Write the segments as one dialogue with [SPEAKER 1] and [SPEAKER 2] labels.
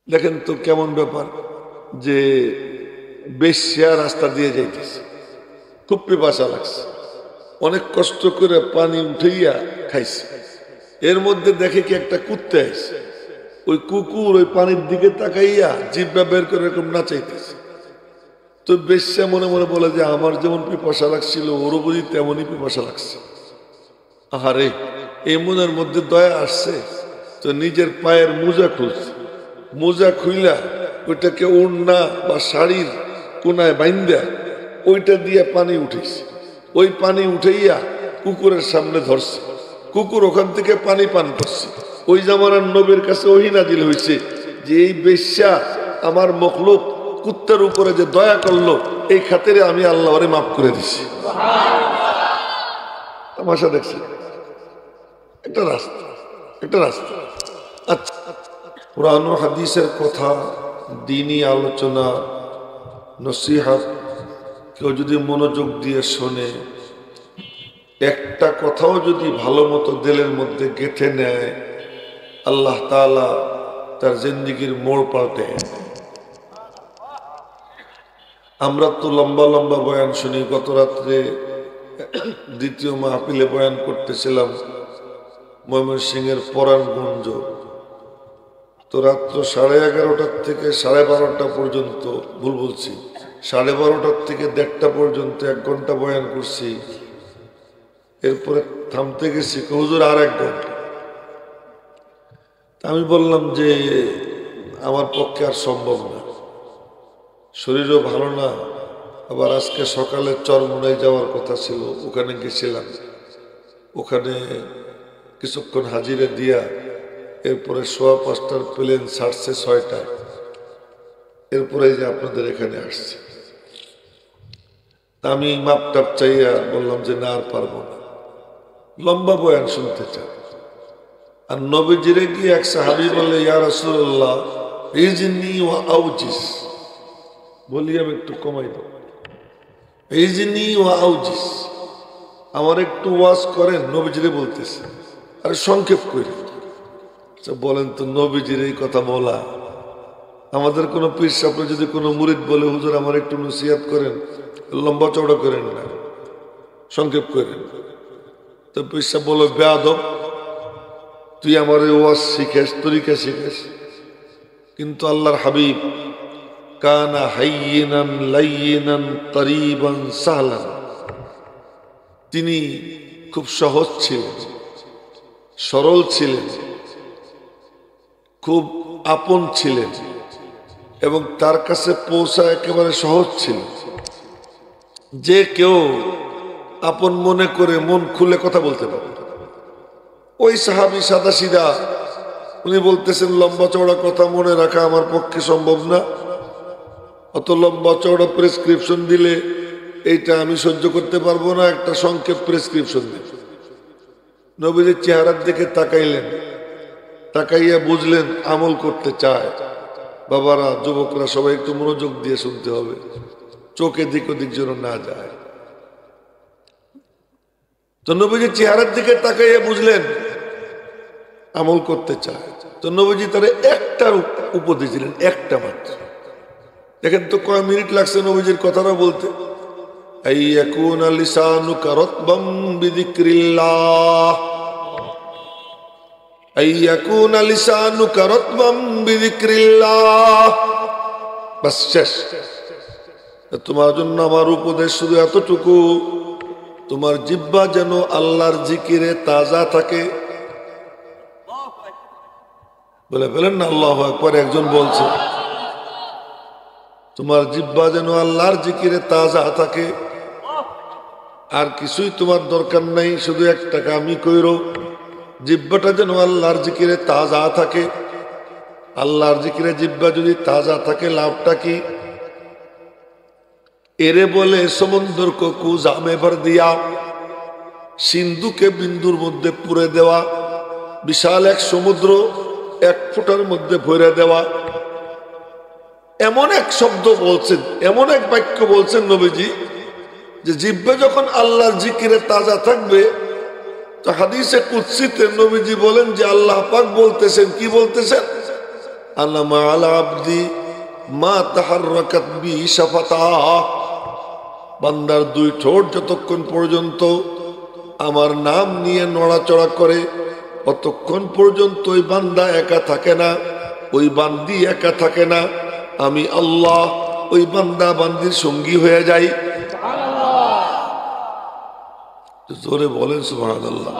[SPEAKER 1] দেখেন তো কেমন ব্যাপার যে বেশ্যা রাস্তা দিয়ে যাইতেছে, খুব পিপাসা লাগছে, অনেক কষ্ট করে পানি উঠাইয়া খাইছে। এর মধ্যে দেখে কি একটা কুত্তে আসছে, ওই কুকুর ওই পানির দিকে তাকাইয়া জিভটা বের করে এরকম নাচাইতেছে। তো বেশ্যা মনে মনে বলে যে আমার যেমন পিপাসা লাগছিল ওরও বুঝি তেমনই পিপাসা লাগছে। আহারে, এই মনের মধ্যে দয়া আসছে, তো নিজের পায়ের মোজা খুলছে, মোজা খুইলা ওইটাকে ওড়না বা শাড়ির কোনায় বাইন্দা ওইটা দিয়ে পানি উঠেছে। ওই পানি উঠাইয়া কুকুরের সামনে ধরছে, কুকুর ওখান থেকে পানি পান করছে। ওই জামানার নবীর কাছে ওহী নাজিল হয়েছে যে এই বেশ্যা আমার মখলুক কুত্তার উপরে যে দয়া করলো, এই খাতিরে আমি আল্লাহ ওরে মাফ করে দিছি। তামাশা দেখছি, একটা রাস্তা, একটা রাস্তা। আচ্ছা, কুরআন ও হাদিসের কথা, দ্বীনি আলোচনা, নসিহত কেউ যদি মনোযোগ দিয়ে শোনে, একটা কথাও যদি ভালো মতো দিলের মধ্যে গেঁথে নেয়, আল্লাহ তাআলা তার জিন্দেগির মোড় পাল্টে। আমরা তো লম্বা লম্বা বয়ান শুনি। গত রাত্রে দ্বিতীয় মাহফিলে বয়ান করতেছিলাম ময়মনসিংহের পরাণগঞ্জ। তো রাত্র 11:30 থেকে 12:30 পর্যন্ত, ভুল বলছি, 12:30 থেকে 1:30 পর্যন্ত 1 ঘন্টা বয়ান করছি। এরপরে থামতে গেছি, হুজুর আর 1 ঘন্টা। আমি বললাম যে আমার পক্ষে আর সম্ভব না, শরীরও ভালো না, আবার আজকে সকালে চরমোনায় যাওয়ার কথা ছিল, ওখানে গেছিলাম, ওখানে কিছুক্ষণ হাজিরা দিয়া এরপরে 5:15 প্লেন ছাড়ছে 6টায়, এরপরে যে আপনাদের এখানে আসছে। আমি মাপ টাপ চাইয়া বললাম যে না, আর পারবো না, লম্বা বয়ান শুনতে চাই। আর নবীজিরে গিয়ে এক সাহাবী বলে, ইয়া রাসূলুল্লাহ ইজনি ওয়া আউজিস, বলি আমি একটু কমাই দাও, ইজনি ওয়া আউজিস, আমার একটু ওয়াজ করেন। নবীজিরে বলতেছে, আরে সংক্ষেপ করে বলেন তো নবীজির এই কথা বলা। আমাদের কোনো পীর সাহেব যদি কোনো মুরিদ বলে, হুজুর আমার একটু নসিহত করেন, লম্বা চওড়া করেন না, সংক্ষেপ করেন। তো পীর সাহেব বলো, বেয়াদব, তুই আমার ওয়াজ শিখাস, তরিকা শিখাস, কিন্তু আল্লাহর হাবিব কানা হাইয়িনান লাইয়িনান করিবান সাহলান, তিনি খুব সহজ ছিলেন, সরল ছিলেন, খুব আপন ছিলেন, এবং তার কাছে পৌঁছা একেবারে সহজ ছিল। যে কেউ আপন মনে করে মন খুলে কথা বলতে পারে। ওই সাহাবী সাদাসিধা, উনি বলতেছেন লম্বা চওড়া কথা মনে রাখা আমার পক্ষে সম্ভব না, অত লম্বা চওড়া প্রেসক্রিপশন দিলে এইটা আমি সহ্য করতে পারবো না, একটা সংক্ষেপ প্রেসক্রিপশন দিন। নবীজির চেহারার দিকে তাকাইলেন, তাকাইয়া বুঝলেন আমল করতে চায়। বাবারা, যুবকরা সবাই একটু মনোযোগ দিয়ে শুনতে হবে, চোখে দিক ওদিক যেন না যায়। তো নবীজির চেহারার দিকে তাকাইয়া বুঝলেন আমল করতে চায়। তো নবীজি তারা একটা উপদেশ দিলেন, একটা মাত্র। দেখেন তো কয় মিনিট লাগছে নবীজির কথাটা বলতে। আইয়াকুনা লিসানুকা রাতবাম বিযিকরিল্লাহ, আইয়াকুনা লিসানুকা রাতবাম বিযিকরিল্লাহ, বাস শেষ। তোমার জন্য আমার উপদেশ শুধু এতটুকু, তোমার জিহ্বা যেন আল্লাহর জিকিরে তাজা থাকে। বলে ফেলেন না আল্লাহু আকবার। একজন বলছে তোমার জিহ্বা যেন আল্লাহর জিকিরে তাজা থাকে, আর কিছুই তোমার দরকার নাই, শুধু একটা কামই কইরো, জিহ্বাটা যেন আল্লাহর জিকিরে তাজা থাকে। আল্লাহর জিকিরে জিহ্বা যদি তাজা থাকে লাভটা কি? এরে বলে সমুদ্র কো কুজামে ভর দিয়া, সিন্ধুকে বিন্দুর মধ্যে পুরে দেওয়া, বিশাল এক সমুদ্র 1 ফুটার মধ্যে ভরে দেওয়া। এমন এক শব্দ বলছেন, এমন এক বাক্য বলছেন নবীজি, যে জিহ্বা যখন আল্লাহর জিকিরে তাজা থাকবে, তো হাদিসে কুদসিতে নবীজি বলেন যে আল্লাহ পাক বলতেছেন, কি বলতেছেন? আনা মা'আল আবদি মা তাহাররাকাত বি শাফাতাহ, বান্দার দুই ঠোঁট যতক্ষণ পর্যন্ত আমার নাম নিয়ে নড়াচড়া করে ততক্ষণ পর্যন্ত ওই বান্দা একা থাকে না, ওই বান্দি একা থাকে না, আমি আল্লাহ ওই বান্দা বান্দির সঙ্গী হয়ে যাই। জোরে বলেন সুবহানাল্লাহ।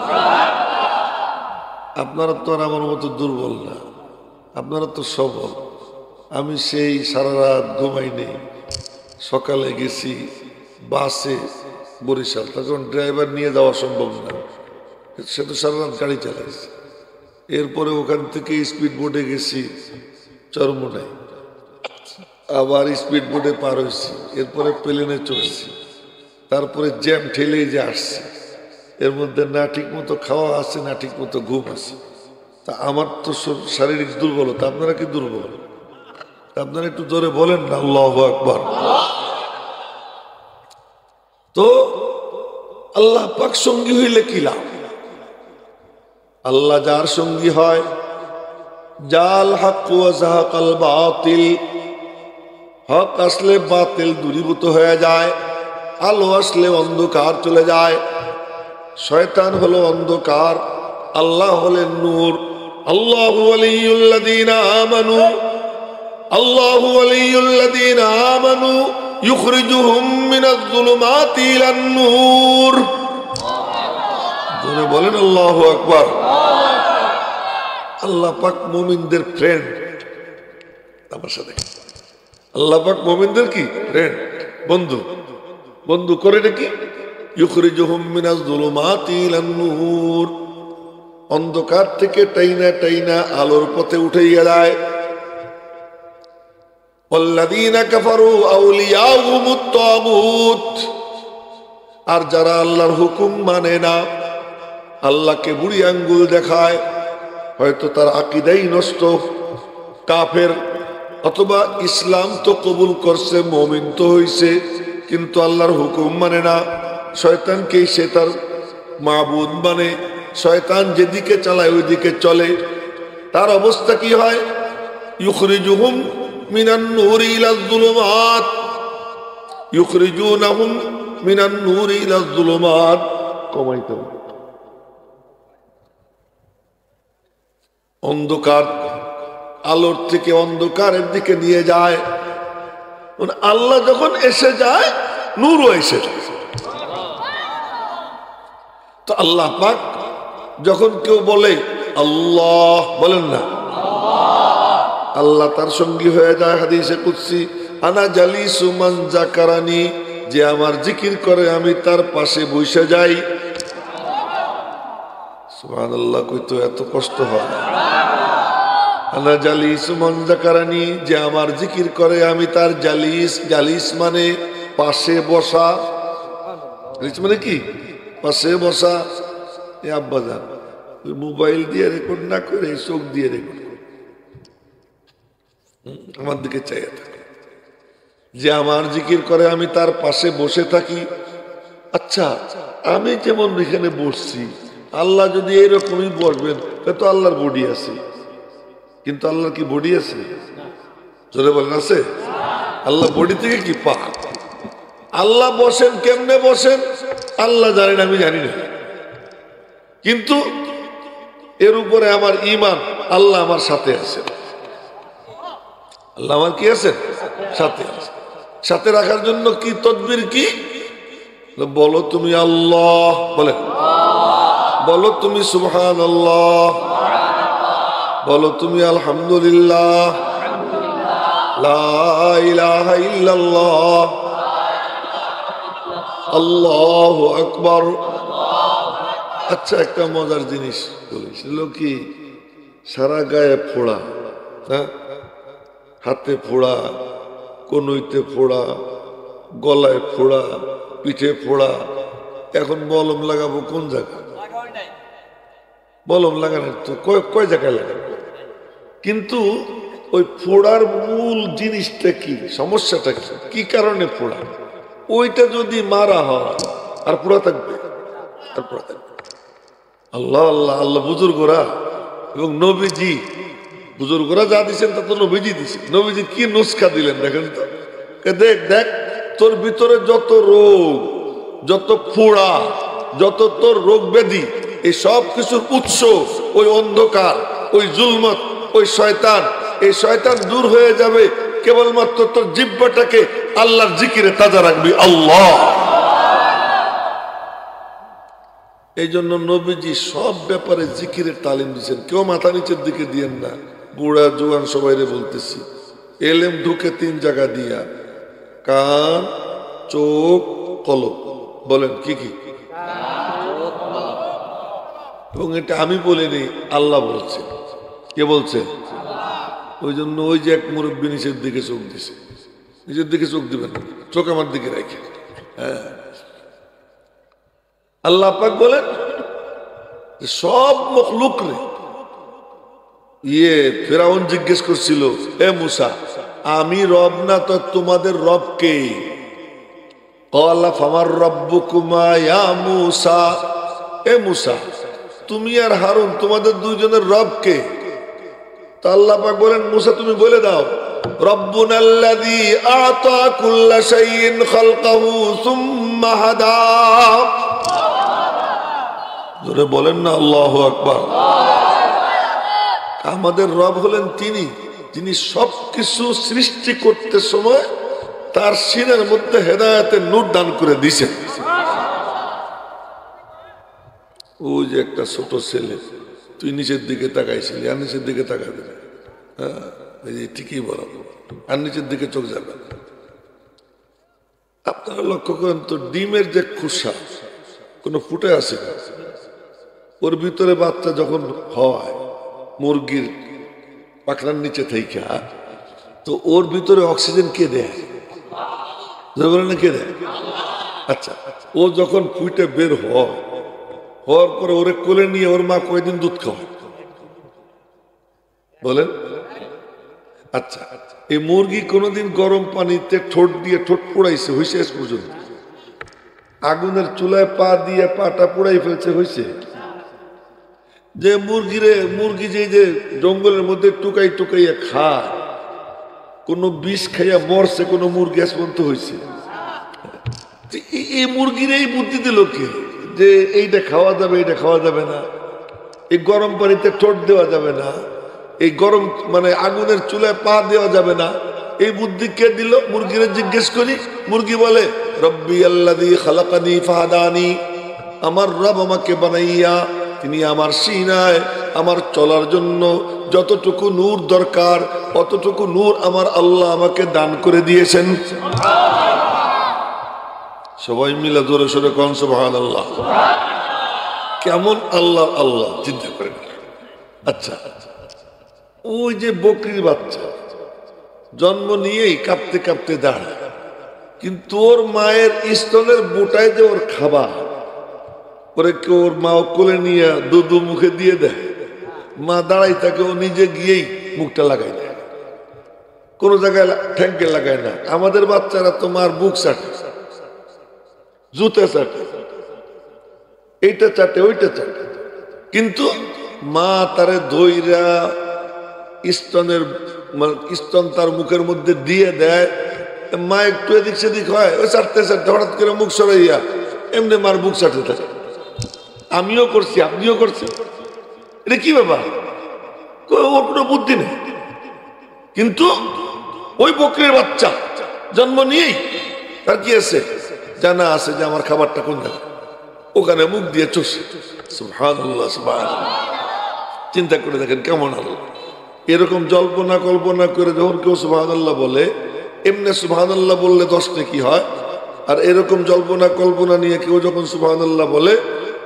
[SPEAKER 1] আপনারা তো আর আমার মতো দুর্বল না, আপনারা তো সবল। আমি সেই সারা রাত ঘুমাই নেই, সকালে গেছি বাসে বরিশাল, তখন ড্রাইভার নিয়ে যাওয়া সম্ভব না, সে তো সারা রাত গাড়ি চালাইছে। এরপরে ওখান থেকে স্পিড বোটে গেছি চরমোনাই, আবার স্পিড বোটে পার হয়েছি, এরপরে প্লেনে চড়ছি, তারপরে জ্যাম ঠেলেই যে আসছে। এর মধ্যে না ঠিক মতো খাওয়া আছে, না ঠিক মতো ঘুম আছে। তা আমার তো শারীরিক দুর্বলতা, আপনারা কি দুর্বল? আপনারা একটু জোরে বলেন না আল্লাহু আকবার। তো আল্লাহ পাক সঙ্গী হইলে কি লাভ? আল্লাহ যার সঙ্গী হয়, জাল হক ওয়া যাহাকাল বাতিল, হক আসলে বাতিল দূরীভূত হয়ে যায়, আলো আসলে অন্ধকার চলে যায়। শয়তান হলো অন্ধকার, আল্লাহ হলেন নূর। আল্লাহু ওয়ালিয়ুল্লাযীনা আমানু, আল্লাহু ওয়ালিয়ুল্লাযীনা আমানু ইখরিজুহুম মিনাজ-যুলুমাতি ইলান-নূর। জোরে বলেন আল্লাহু আকবার। আল্লাহ পাক মুমিনদের ফ্রেন্ড। আমার সাথে আল্লাহ পাক মুমিনদের কি ফ্রেন্ড, বন্ধু। বন্ধু করে নাকি ইখরিজুহুম মিনাজ-যুলুমাতি ইলান-নূর, অন্ধকার থেকে টাইনা টাইনা আলোর পথে উঠাইয়া যায়। ওয়াল্লাযীনা কাফারু আউলিয়াউহুমুত তাগুত, আর যারা আল্লাহর হুকুম মানে না, আল্লাহকে বুড়ি আঙ্গুল দেখায়, হয়তো তার আকীদাই নষ্ট, কাফের, অথবা ইসলাম তো কবুল করছে, মুমিন তো হইছে, কিন্তু আল্লাহর হুকুম মানে না, শয়তানকেই সে তার মাবুদ মানে, শয়তান যেদিকে চালায় ওইদিকে চলে। তার অবস্থা কি হয়? ইখরিজুহুম মিনান নূরি ইলাজ-যুলুমাত, ইখরিজুনাহুম মিনান নূরি ইলাজ-যুলুমাত। কমাইতে হবে, অন্ধকার আলোর থেকে অন্ধকারের দিকে নিয়ে যায়। আল্লাহ যখন এসে যায়, নূরও এসে যায়। তো আল্লাহ পাক যখন কেউ বলে আল্লাহ, বলেন না আল্লাহ, তার সঙ্গী হয়ে যায়। হাদিসে কুদসি, আনা জালিসু মান যাকারানি, যে আমার জিকির করে আমি তার পাশে বসে যাই। সুবহানাল্লাহ, কই তো এত কষ্ট হয়। আনা জালিসু মান যাকারানি, যে আমার জিকির করে আমি তার জালিস। জালিস মানে পাশে বসা, জালিস মানে কি পাশে বসা। এ আব্বা জান, মোবাইল দিয়ে রেকর্ড না করে চোখ দিয়ে রেকর্ড করে আমার দিকে চাইয়া থাকে। যে আমার জিকির করে আমি তার পাশে বসে থাকি। আচ্ছা, আমি যেমন এখানে বসছি, আল্লাহ যদি এরকমই বসবেন, তো আল্লাহর বডি আছে, কিন্তু আল্লাহর কি বডি আছে? জোরে বলেন আছে? আল্লাহ বডি থেকে কি পা? আল্লাহ বসেন কেমনে বসেন আল্লাহ জানেন, আমি জানি না। কিন্তু এর উপরে আমার ঈমান, আল্লাহ আমার সাথে আছেন। আল্লাহ আমার কি আছেন? সাথে আছেন। সাথে রাখার জন্য কি তদবির কি? বলো তুমি আল্লাহ, বলে বলো তুমি সুবহানাল্লাহ, বলো তুমি আলহামদুলিল্লাহ, লা ইলাহা ইল্লাল্লাহ, আল্লাহু আকবার। আচ্ছা, একটা মজার জিনিস বলেছিল কি, সারা গায়ে ফোড়া, হ্যাঁ, হাতে ফোড়া, কনুইতে ফোড়া, গলায় ফোড়া, পিঠে ফোড়া। এখন মলম লাগাবো কোন জায়গায়? মলম লাগানোর তো কয় জায়গায় লাগাবো? কিন্তু ওই ফোড়ার মূল জিনিসটা কি, সমস্যাটা কি, কি কারণে ফোড়া? ওইটা যদি মারা হয় আর ফোড়া থাকবে, আর ফোড়া থাকবে। আল্লাহ আল্লাহ আল্লাহ বুজুর্গরা এবং নবীজি বুজুর্গরা যা দিচ্ছেন তা তো নবীজি দিছে। নবীজি কি নুসখা দিলেন দেখেন তো। দেখ দেখ, তোর ভিতরে যত রোগ, যত ফোড়া, যত তোর রোগ ব্যাধি, এই সব কিছুর উৎস ওই অন্ধকার, ওই জুলমত, ওই শয়তান। এই শয়তান দূর হয়ে যাবে কেবলমাত্র তোর জিহ্বাটাকে আল্লাহর জিকিরে তাজা রাখবি। আল্লাহ। এই জন্য নবীজি সব ব্যাপারে জিকিরের তালিম দিচ্ছেন। কেউ মাথা নিচের দিকে দিয়েন না। বুড়া জোয়ান সবাইরে বলতেছি, এলেম ঢুকে 3 জায়গা দিয়া, কান, চোখ, কলব। বলেন কি কি? এবং এটা আমি বলিনি, আল্লাহ বলছে। কে বলছে? ওই জন্য ওই যে এক মুরব্বী নিচের দিকে চোখ দিছে, নিজের দিকে চোখ দিবেন, চোখ আমার দিকে রাখে। হ্যাঁ, আল্লাহ পাক বলেন সব মখলুক রে। ফেরাউন জিজ্ঞেস করছিল, এ মুসা, আমি রব না তো তোমাদের রব কে? ক্বালা ফামার রাব্বুকুমা ইয়া মুসা। এ মুসা, তুমি আর হারুন তোমাদের দুইজনের রব কে? তা আল্লাহ পাক বলেন, মুসা তুমি বলে দাও, রব্বুনাল্লাযী আ'তা কুল্লা শাইইন খালকাহু সুম্মা হাদা। জোরে বলেন না আল্লাহু আকবার। আমাদের রব হলেন তিনি, যিনি সবকিছু সৃষ্টি করতে সময় তার সিনের মধ্যে হেদায়েতের নূর দান করে দিয়েছেন। ওই যে একটা ছোট ছেলে, তুই নিচের দিকে তাকাইছিলি, আর নিচের দিকে তাকাবি না। হ্যাঁ, ঠিকই বরাবর, আর নিচের দিকে চোখ যাবে। আপনারা লক্ষ্য করেন তো, ডিমের যে খোসা কোনো ফুটে আসে না, ওর ভিতরে বাচ্চা যখন হয় মুরগির পাখনার নিচে থেকে, তো ওর ভিতরে অক্সিজেন কে দেয়? কে দেয়? আচ্ছা, ও যখন ফুটে বের হওয়ার পরে ওরে কোলে নিয়ে ওর মা কয়দিন দুধ খাওয়ায়? বলেন। আচ্ছা, এই মুরগি কোনোদিন গরম পানিতে ঠোঁট দিয়ে ঠোঁট পোড়াইছে হয়েছে? আজ পর্যন্ত আগুনের চুলায় পা দিয়ে পাটা পোড়াই ফেলছে হয়েছে? যে মুরগি যে জঙ্গলের মধ্যে টুকাই টুকাইয়া খায়, কোন বিষ খাইয়া মরছে কোন মুরগি আজ পর্যন্ত হয়েছে? এই মুরগির এই বুদ্ধি দিল কে যে এইটা খাওয়া যাবে, এইটা খাওয়া যাবে না, এই গরম পানিতে ঠোঁট দেওয়া যাবে না, এই গরম মানে আগুনের চুলায় পা দেওয়া যাবে না? এই বুদ্ধি কে দিল? মুরগিরে জিজ্ঞেস করি। মুরগি বলে, রব্বি আল্লাযী খালাকানি ফাহাদানি। আমার রব আমাকে বানাইয়া তিনি আমার সিনায় আমার চলার জন্য যতটুকু নূর দরকার অতটুকু নূর আমার আল্লাহ আমাকে দান করে দিয়েছেন। সবাই মিলে জোরে সোরে কোন সুবহানাল্লাহ। কেমন আল্লাহ আল্লাহ চিন্তা করেন। আচ্ছা, ওই যে বকরির বাচ্চা জন্ম নিয়েই কাঁপতে কাঁপতে দাঁড়ায়, কিন্তু ওর মায়ের স্তনের বোটায় যে ওর খাবার, পরে কেউ ওর মা কোলে নিয়ে দুধ মুখে দিয়ে দেয়, মা দাঁড়াই থাকে, ও নিজে গিয়েই মুখটা লাগাই দেয়, কোনো জায়গায় ঠ্যাঙ্কে লাগায় না। আমাদের বাচ্চারা তো মার বুক চাটে, জুতে চাটে, এইটা চাটে ওইটা চাটে, কিন্তু মা তারে ধইরা স্তন তার মুখের মধ্যে দিয়ে দেয়। মা একটু এদিক সেদিক হয়, ওই চাটতে চাটতে হঠাৎ করে মুখ সরাইয়া এমনি মার বুক চাটতে থাকে। আমিও করছি, আপনিও করছেন। এটা কি ব্যাপার? ওর কোনো বুদ্ধি নেই। কিন্তু ওই বকরির বাচ্চা জন্ম নিয়েই তার কি আছে, জানা আছে যে আমার খাবারটা কোন জায়গায়, ওখানে মুখ দিয়ে চষে। সুবহানাল্লাহ, সুবহানাল্লাহ। চিন্তা করে দেখেন কেমন আল্লাহ। এরকম জল্পনা কল্পনা করে যখন কেউ সুবহানাল্লাহ বলে, এমনি সুবহানাল্লাহ বললে 10 নেকি হয়, আর এরকম জল্পনা কল্পনা নিয়ে কেউ যখন সুবহানাল্লাহ বলে,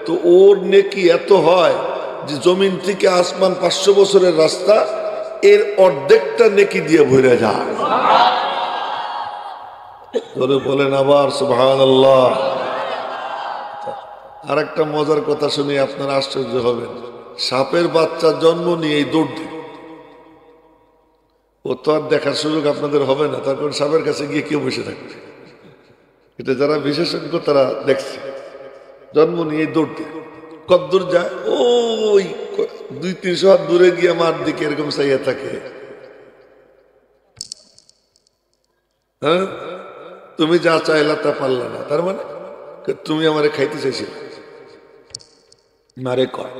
[SPEAKER 1] তো ওর নেকি এত হয় যে জমিন থেকে আসমান 500 বছরের রাস্তা, এর অর্ধেকটা নেকি দিয়ে ভরে যায়। ধরে বলেন আবার সুবহানাল্লাহ। আর একটা মজার কথা শুনে আপনারা আশ্চর্য হবেন। সাপের বাচ্চা জন্ম নিয়ে দৌড় দেয়। ও তো আর দেখার সুযোগ আপনাদের হবে না, তার কারণ সাপের কাছে গিয়ে কেউ বসে থাকবে। এটা যারা বিশেষজ্ঞ তারা দেখছে, জন্ম নিয়ে দৌড় দেয়। কদ্দূর যায়? ওই 200-300 হাত দূরে গিয়ে মার দিকে এরকম চাইয়া থাকে। হ্যাঁ, তুমি যা চাইলা তা পারলা না, তার মানে তুমি আমারে খাইতে চাইছিলে। মারে কয়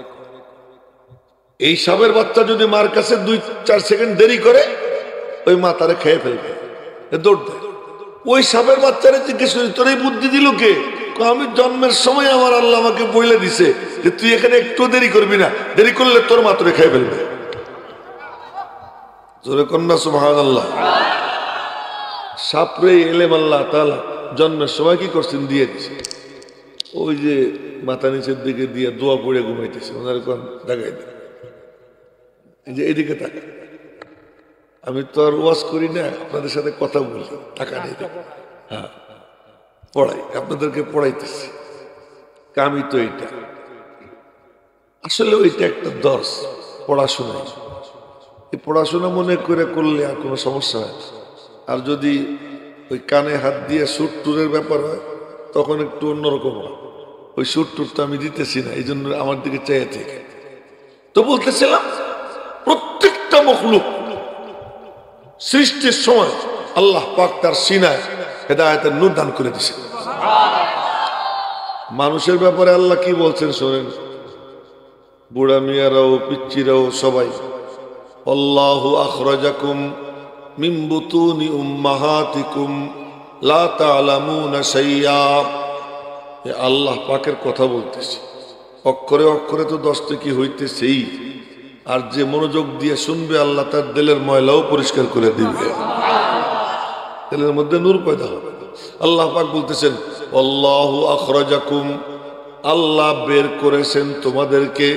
[SPEAKER 1] এই সাপের বাচ্চা যদি মার কাছে 2-4 সেকেন্ড দেরি করে ওই মা তারে খেয়ে ফেলবে, দৌড় দেয়। ওই সাপের বাচ্চারে জিজ্ঞেস করি তোর এই বুদ্ধি দিল কে? আমি জন্মের সময় আমার আল্লাহ আমাকে বলে দিছে যে তুই এখানে একটু দেরি করবি না, দেরি করলে তোর মা তোরে খেয়ে ফেলবে। জোরে কন্যা সুবহানাল্লাহ। সাপরে এলেম আল্লাহ তাআলা জন্মের সময় কি করছেন দিয়ে দিছে। ওই যে মাথা নিচের দিকে দিয়ে দোয়া পড়ে ঘুমাইতেছে, ওনার কোন দেখাই দেয় এই যে এদিকে তাকা। আমি তো আর ওয়াজ করি না, আপনাদের সাথে কথা বলি, টাকা নেই। হ্যাঁ, পড়াই, আপনাদেরকে পড়াইতেছি। আমি তো এইটা আসলে ওইটা একটা দর্শ, পড়াশোনা। এই পড়াশোনা মনে করে করলে আর কোনো সমস্যা হয় না। আর যদি ওই কানে হাত দিয়ে সুট টুরের ব্যাপার হয় তখন একটু অন্যরকম হয়। ওই সুট টুর তো আমি দিতেছি না, এই জন্য আমার দিকে চাইয়া থেকে। তো বলতেছিলাম প্রত্যেকটা মখলুক সৃষ্টির সময় আল্লাহ পাক তার সিনায় হেদায়েতের নূর দান করে দিয়েছেন। মানুষের ব্যাপারে আল্লাহ কি বলছেন শোনেন, বুড়া মিয়ারাও পিচ্চিরাও সবাই, আল্লাহু আখরাজাকুম মিন বুতুনি উম্মাহাতিকুম লা তা'লামুনা শাইয়্যা। আল্লাহ পাকের কথা বলতেছে, অক্ষরে অক্ষরে তো 10টা কি হইতেছেই। আর যে মনোযোগ দিয়ে শুনবে আল্লাহ তার দিলের ময়লাও পরিষ্কার করে দিবে, দিলের মধ্যে নূর পয়দা হবে। আল্লাহ পাক বলতেছেন আল্লাহু আখরাজাকুম, আল্লাহ বের করেছেন তোমাদেরকে।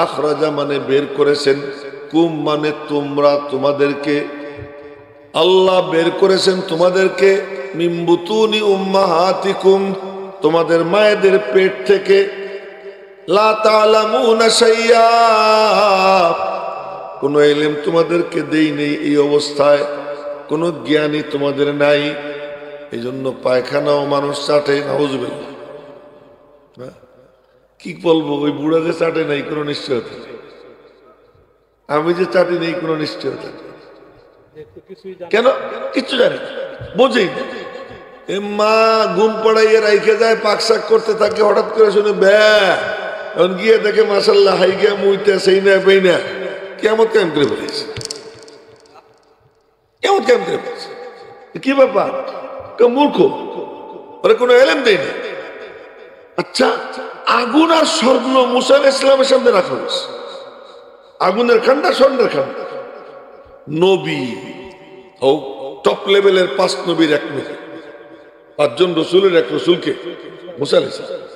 [SPEAKER 1] আখরাজা মানে বের করেছেন, কুম মানে তোমরা, তোমাদেরকে। আল্লাহ বের করেছেন তোমাদেরকে মিন বুতুনি উম্মাহাতিকুম, তোমাদের মায়েদের পেট থেকে। লা তা'লামুনা শাইয়্যা, কোন ইলম তোমাদেরকে দেই নেই এই অবস্থায়, কোন জ্ঞানই তোমাদের নাই। এই জন্য পায়খানাও মানুষ চাটে, নাউযুবিল্লাহ। কি বলবো, ওই বুড়া যে চাটে নাই কোনো নিশ্চয়তা, আমি যে চাটি নেই কোনো নিশ্চয়তা। কেন? কিচ্ছু জানি না, বোঝেই না। এ মা ঘুম পড়াইয়ে রাইখে যায়, পাকশাক করতে থাকে, হঠাৎ করে শুনে ব্যা, এখন গিয়ে দেখে মাশাআল্লাহ হাই গিয়া মুইতে সেই না পেই না, কেমন কেমন করে ফেলেছে, কেমন কেমন করে ফেলেছে। কি ব্যাপার? মূর্খ, ওরা কোনো এলেম দেয় না। আচ্ছা, আগুন আর স্বর্ণ মুসা আলাইহিস সালামের সামনে রাখা হয়েছে। আগুনের খান্ডা, স্বর্ণের খান্ডা। নবী ও টপ লেভেলের 5 নবীর 1 নবী, 5 জন রসুলের 1 রসুলকে মুসা আলাইহিস সালাম।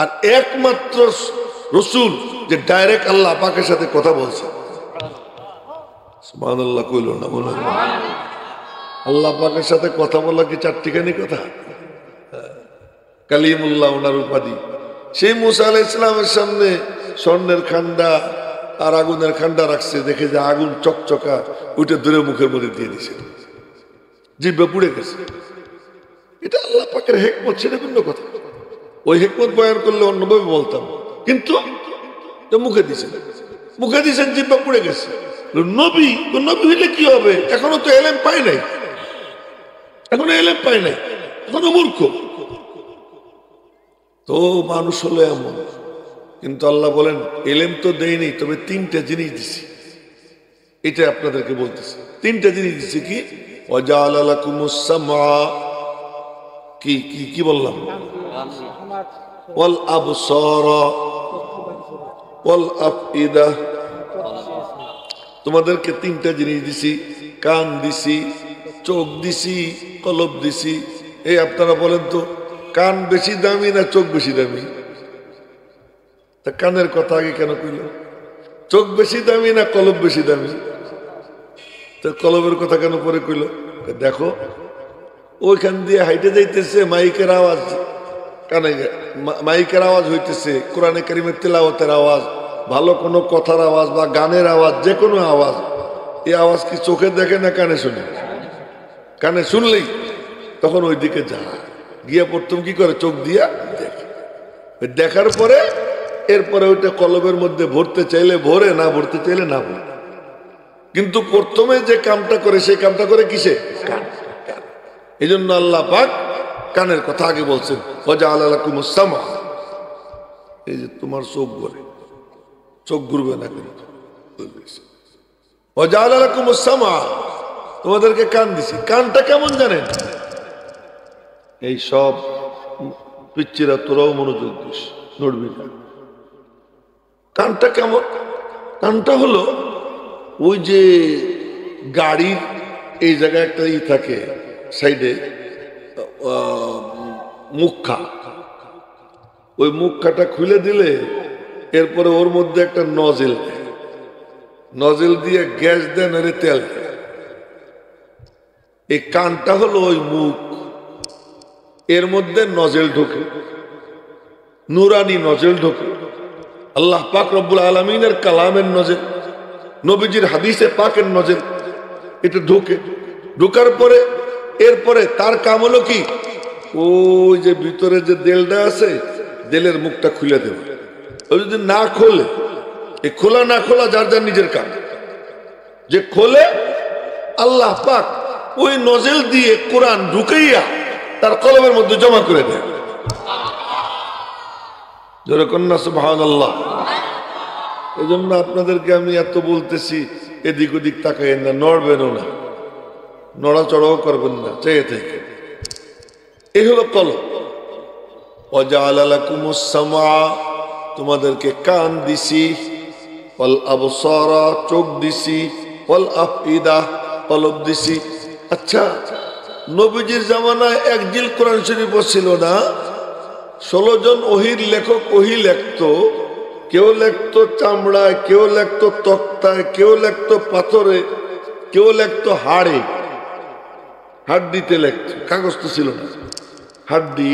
[SPEAKER 1] আর একমাত্র রসুল যে ডাইরেক্ট আল্লাহ পাকের সাথে কথা বলছে। সুবহানাল্লাহ কইল না, বলো আল্লাহ পাকের সাথে কথা বলা কি চারটিখানি কথা? কালিমুল্লাহ ওনার উপাধি। সেই মুসা আলাইহিস সালামের সামনে স্বর্ণের খান্ডা আর আগুনের খান্ডা রাখছে, দেখে যে আগুন চকচকা, ওইটা ধরে মুখের মধ্যে দিয়ে দিছে, জিহ্বা পুড়ে গেছে। এটা আল্লাহ পাকের হিকমত, সেটা ভিন্ন কথা। ওই হিকমত বয়ান করলে অন্যভাবে বলতাম, কিন্তু মুখে দিছেন, মুখে দিছেন, জিহ্বা পুড়ে গেছে। নবী, নবী হইলে কি হবে? এখনো তো এলেম পাই নাই, এখনো এলেম পাই নাই, এখনো মূর্খ। তো মানুষ হলো এমন। কিন্তু আল্লাহ বলেন এলেম তো দেয়নি, তবে 3টা জিনিস দিছি। এটা আপনাদেরকে বলতেছি, 3টা জিনিস দিছি। কি? ওয়াজআলা লাকুমুস সামআ, কি কি কি বললাম? ওয়াল আবসারা ওয়াল আফইদা। তোমাদেরকে 3টা জিনিস দিছি, কান দিছি, চোখ দিছি, কলব দিছি। এই আপনারা বলেন তো, কান বেশি দামি না চোখ বেশি দামি? তা কানের কথা আগে কেন কইল? চোখ বেশি দামি না কলব বেশি দামি? তো কলবের কথা কেন পরে কইল? দেখো ওইখান দিয়ে হাইটে যাইতেছে, মাইকের আওয়াজ কানে, মাইকের আওয়াজ হইতেছে, কোরআনে কারিমের তিলাওয়াতের আওয়াজ, ভালো কোনো কথার আওয়াজ বা গানের আওয়াজ, যে কোনো আওয়াজ। এই আওয়াজ কি চোখে দেখে না কানে শুনে? কানে শুনলেই তখন ওই দিকে যায়, গিয়া প্রথম কি করে? চোখ দিয়া দেখে। দেখার পরে এরপরে ওইটা কলবের মধ্যে ভরতে চাইলে ভরে, না ভরতে চাইলে না ভরে। কিন্তু প্রথমে যে কামটা করে সেই কামটা করে কিসে? কান। এই জন্য আল্লাহ পাক কানের কথা আগে বলছেন, ওয়াজআলা লাকুমুস সামআ, এই যে তোমার চোখ ঘুরে, চোখ ঘুরবে না কিন্তু, ওয়াজআলা লাকুমুস সামআ, তোমাদেরকে কান দিছি। কানটা কেমন জানেন? এই সব পিচ্চিরা তোরাও মনোযোগ দিস, নড়বি না। কানটা কেমন? কানটা হলো ওই যে গাড়ির এই জায়গায় একটা ই থাকে সাইডে, মুখা, ওই মুখাটা খুলে দিলে এরপরে ওর মধ্যে একটা নজেল দেয়, নজেল দিয়ে গ্যাস দেন আর তেল দেয়। এই কানটা হলো ওই মুখ, এর মধ্যে নজেল ঢোকে, নুরানি নজেল ঢোকে। আল্লাহ পাক রব্বুল আলামিনের কালামের নজেল, নবীজির হাদিসে পাকের নজেল, এটা ঢোকে। ঢোকার পরে এরপরে তার কাম হলো কি, ওই যে ভিতরে যে দেলটা আছে, দেলের মুখটা খুলে দেবে। ওই যদি না খোলে, এই খোলা না খোলা যার যার নিজের কাম। যে খোলে আল্লাহ পাক ওই নজেল দিয়ে কোরআন ঢুকাইয়া তার কলমের মধ্যে জমা করে দেয়। যেরকম না সুবহানাল্লাহ। এই জন্য আপনাদেরকে আমি এত বলতেছি, এদিক ওদিক তাকাইয়েন না, নড়বেনও না, নড়াচড়াও করবেন না, চেয়ে থেকে। এই হলো কলম। ওয়াজআলা লাকুমুস সামআ, তোমাদেরকে কান দিছি, ওয়াল আবসারা, চোখ দিছি, ওয়াল আফইদা, কলব দিছি। আচ্ছা, নবীজির জামানায় এক জিল কোরআন শরীফ ছিল না, 16 জন ওহির লেখক ওহি লেখতো। কেউ লেখতো চামড়ায়, কেউ লেখতো তক্তায়, কেউ লেখতো পাথরে, কেউ লেখতো হাড়ে, হাড্ডিতে লেখতো, কাগজ তো ছিল না। হাড্ডি,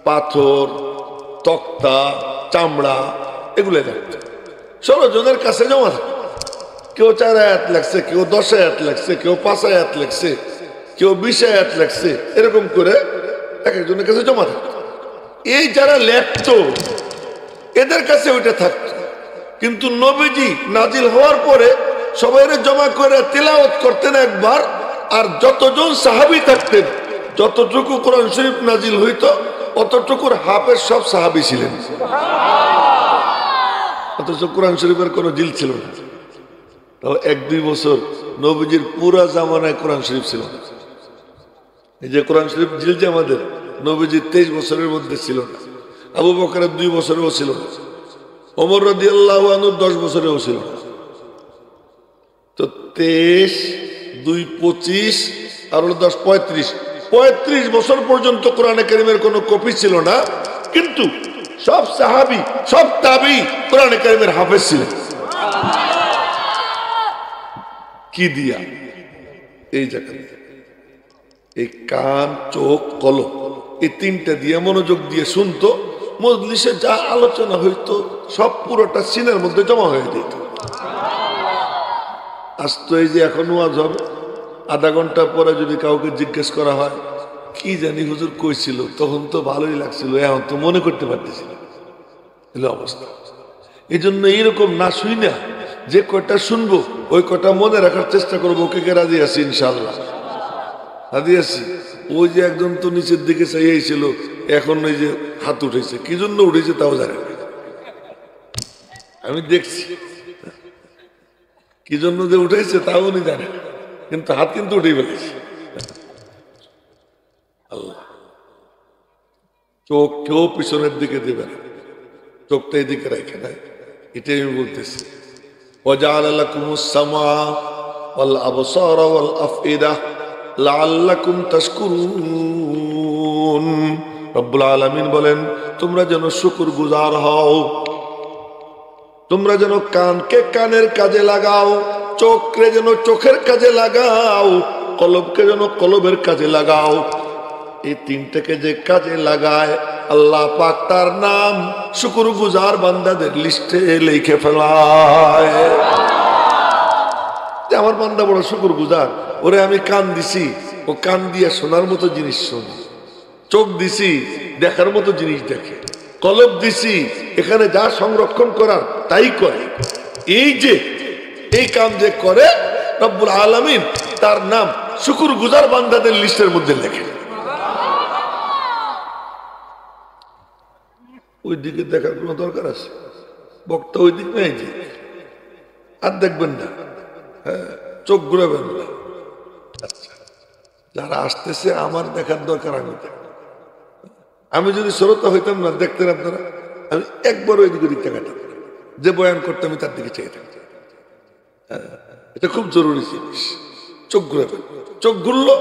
[SPEAKER 1] পাথর, তক্তা, চামড়া, এগুলো লেখতো। 16 জনের কাছে জমা থাকে। কেউ 4 আয়াত লেখছে, কেউ 10 আয়াত লেখছে, কেউ 5 আয়াত লেখছে, কেউ 20 আয়াত লেখছে, এরকম করে এক একজনের কাছে জমা থাকে। এই যারা লেখতো এদের কাছে ওইটা থাকতো। কিন্তু নবীজি নাজিল হওয়ার পরে সবাই জমা করে তিলাওয়াত করতেন একবার, আর যতজন সাহাবী থাকতেন, যতটুকু কোরআন শরীফ নাজিল হইতো অতটুকুর হাফেজ সব সাহাবী ছিলেন। অথচ কোরআন শরীফের কোনো জিল ছিল না। তাও 1-2 বছর নবীজির পুরা জামানায় কোরআন শরীফ ছিল না। এই যে কোরআন শরীফ জিল যে আমাদের, নবীজির 23 বছরের মধ্যে ছিল না, আবু বকরের 2 বছরেও ছিল না, ওমর রাদিয়াল্লাহু আনহু 10 বছরেও ছিল না। তো 23, 2, 25 আর 10, 35 বছর পর্যন্ত কোরআনে কারীমের কোনো কপি ছিল না। কিন্তু সব সাহাবী, সব তাবী কোরআনে কারীমের হাফেজ ছিলেন। কি দিয়া? এই জায়গা, এই কান, চোখ, কলম, এই 3টা দিয়ে মনোযোগ দিয়ে শুনতো। মজলিসে যা আলোচনা হইতো সব পুরোটা সিনের মধ্যে জমা হয়ে যেত। আজ তো এই যে এখন ওয়াজ হবে, আধা ঘন্টা পরে যদি কাউকে জিজ্ঞেস করা হয় কি জানি হুজুর কইছিল, তখন তো ভালোই লাগছিল, এখন তো মনে করতে পারতেছি না, এলো অবস্থা। এই জন্য এইরকম না শুই না, যে কয়টা শুনবো ওই কয়টা মনে রাখার চেষ্টা করবো। কে কে রাজি আছি? ইনশাআল্লাহ রাজি আছি। ওই যে একজন তো নিচের দিকে চাইছিল, এখন ওই যে হাত উঠেছে, কি জন্য উঠেছে তাও জানে না, আমি দেখছি কি জন্য যে উঠেছে তাও উনি জানে, কিন্তু হাত কিন্তু উঠেই ফেলেছে। আল্লাহ, চোখ কেউ পিছনের দিকে দেবে না, চোখটা এদিকে রেখে দেয়। এটাই আমি বলতেছি। ওয়াজআলা লাকুমুস সামআ ওয়াল আবসারা ওয়াল আফইদা লাআল্লাকুম তাশকুরুন। রব্বুল আলামিন বলেন, তোমরা যেন শুকরগুজার হও, তোমরা যেন কানকে কানের কাজে লাগাও, চোখকে যেন চোখের কাজে লাগাও, কলবকে যেন কলবের কাজে লাগাও। এই 3টাকে যে কাজে লাগায় আল্লাহ পাক তার নাম শুকরগুজার বান্দাদের লিস্টে লিখে ফেলায়। আমার বান্দা বড় শুকরগুজার, ওরে আমি কান দিছি, ও কান দিয়া শোনার মতো জিনিস শোনে, চোখ দিছি দেখার মতো জিনিস দেখে, তলব দিছি, এখানে যা সংরক্ষণ করার তাই করে। এই যে এই কাম যে করে রব্বুল আলামিন তার নাম শুকর গুজার বান্দাদের লিস্টের মধ্যে লেখে। ওই দিকে দেখার কোন দরকার আছে? বক্তা ওই দিক নাই যে, আর দেখবেন না, হ্যাঁ, চোখ ঘুরাবেন না। আচ্ছা, যারা আসতেছে আমার দেখার দরকার, আমি যদি শ্রোতা হইতাম না, দেখতেন আপনারা, আমি একবার ওই দিকে তাকাতাম, যে বয়ান করতাম তার দিকে চেয়ে থাকতাম। এটা খুব জরুরি জিনিস। চোখ ঘুরাবেন, চোখ ঘুরলো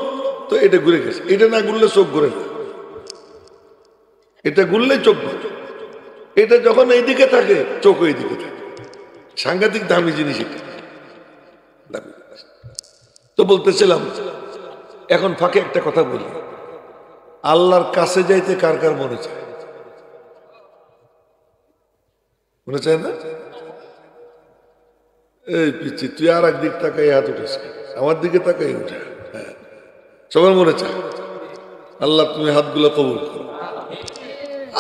[SPEAKER 1] তো এটা ঘুরে গেছে, এটা না ঘুরলে চোখ ঘুরে না, এটা ঘুরলে চোখ ঘুরে। এটা যখন এইদিকে থাকে চোখ এইদিকে থাকে। সাংঘাতিক দামি জিনিস এটা। তো বলতেছিলাম, এখন ফাঁকে একটা কথা বলি, আল্লাহর কাছে যাইতে কার কার মনে চায়? মনে চায় না? এই পিচ্ছি, তুই আর একদিক তাকাই হাত উঠেছ, আমার দিকে তাকাই উঠে। হ্যাঁ, সবার মনে চায় আল্লাহ তুমি হাতগুলো কবুল করো।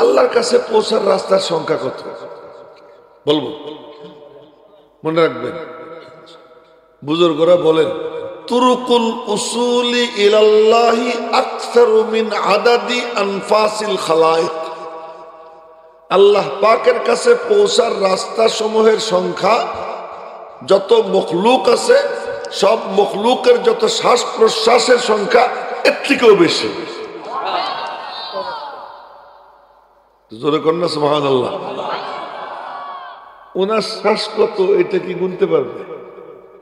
[SPEAKER 1] আল্লাহর কাছে পৌঁছার রাস্তার সংখ্যা কত বলবো? মনে রাখবেন, বুজুর্গরা বলেন, তুরুকুল উসুলি ইলাল্লাহি আকসারু মিন আদাদি আনফাসিল খালায়েক। আল্লাহ পাকের কাছে পৌঁছার রাস্তা সমূহের সংখ্যা, যত মখলুক আছে সব মখলুকের যত শ্বাস প্রশ্বাসের সংখ্যা এর থেকেও বেশি। জোরে কন্যা সুবহানাল্লাহ। ওনার শ্বাস কত এটা কি গুনতে পারবে?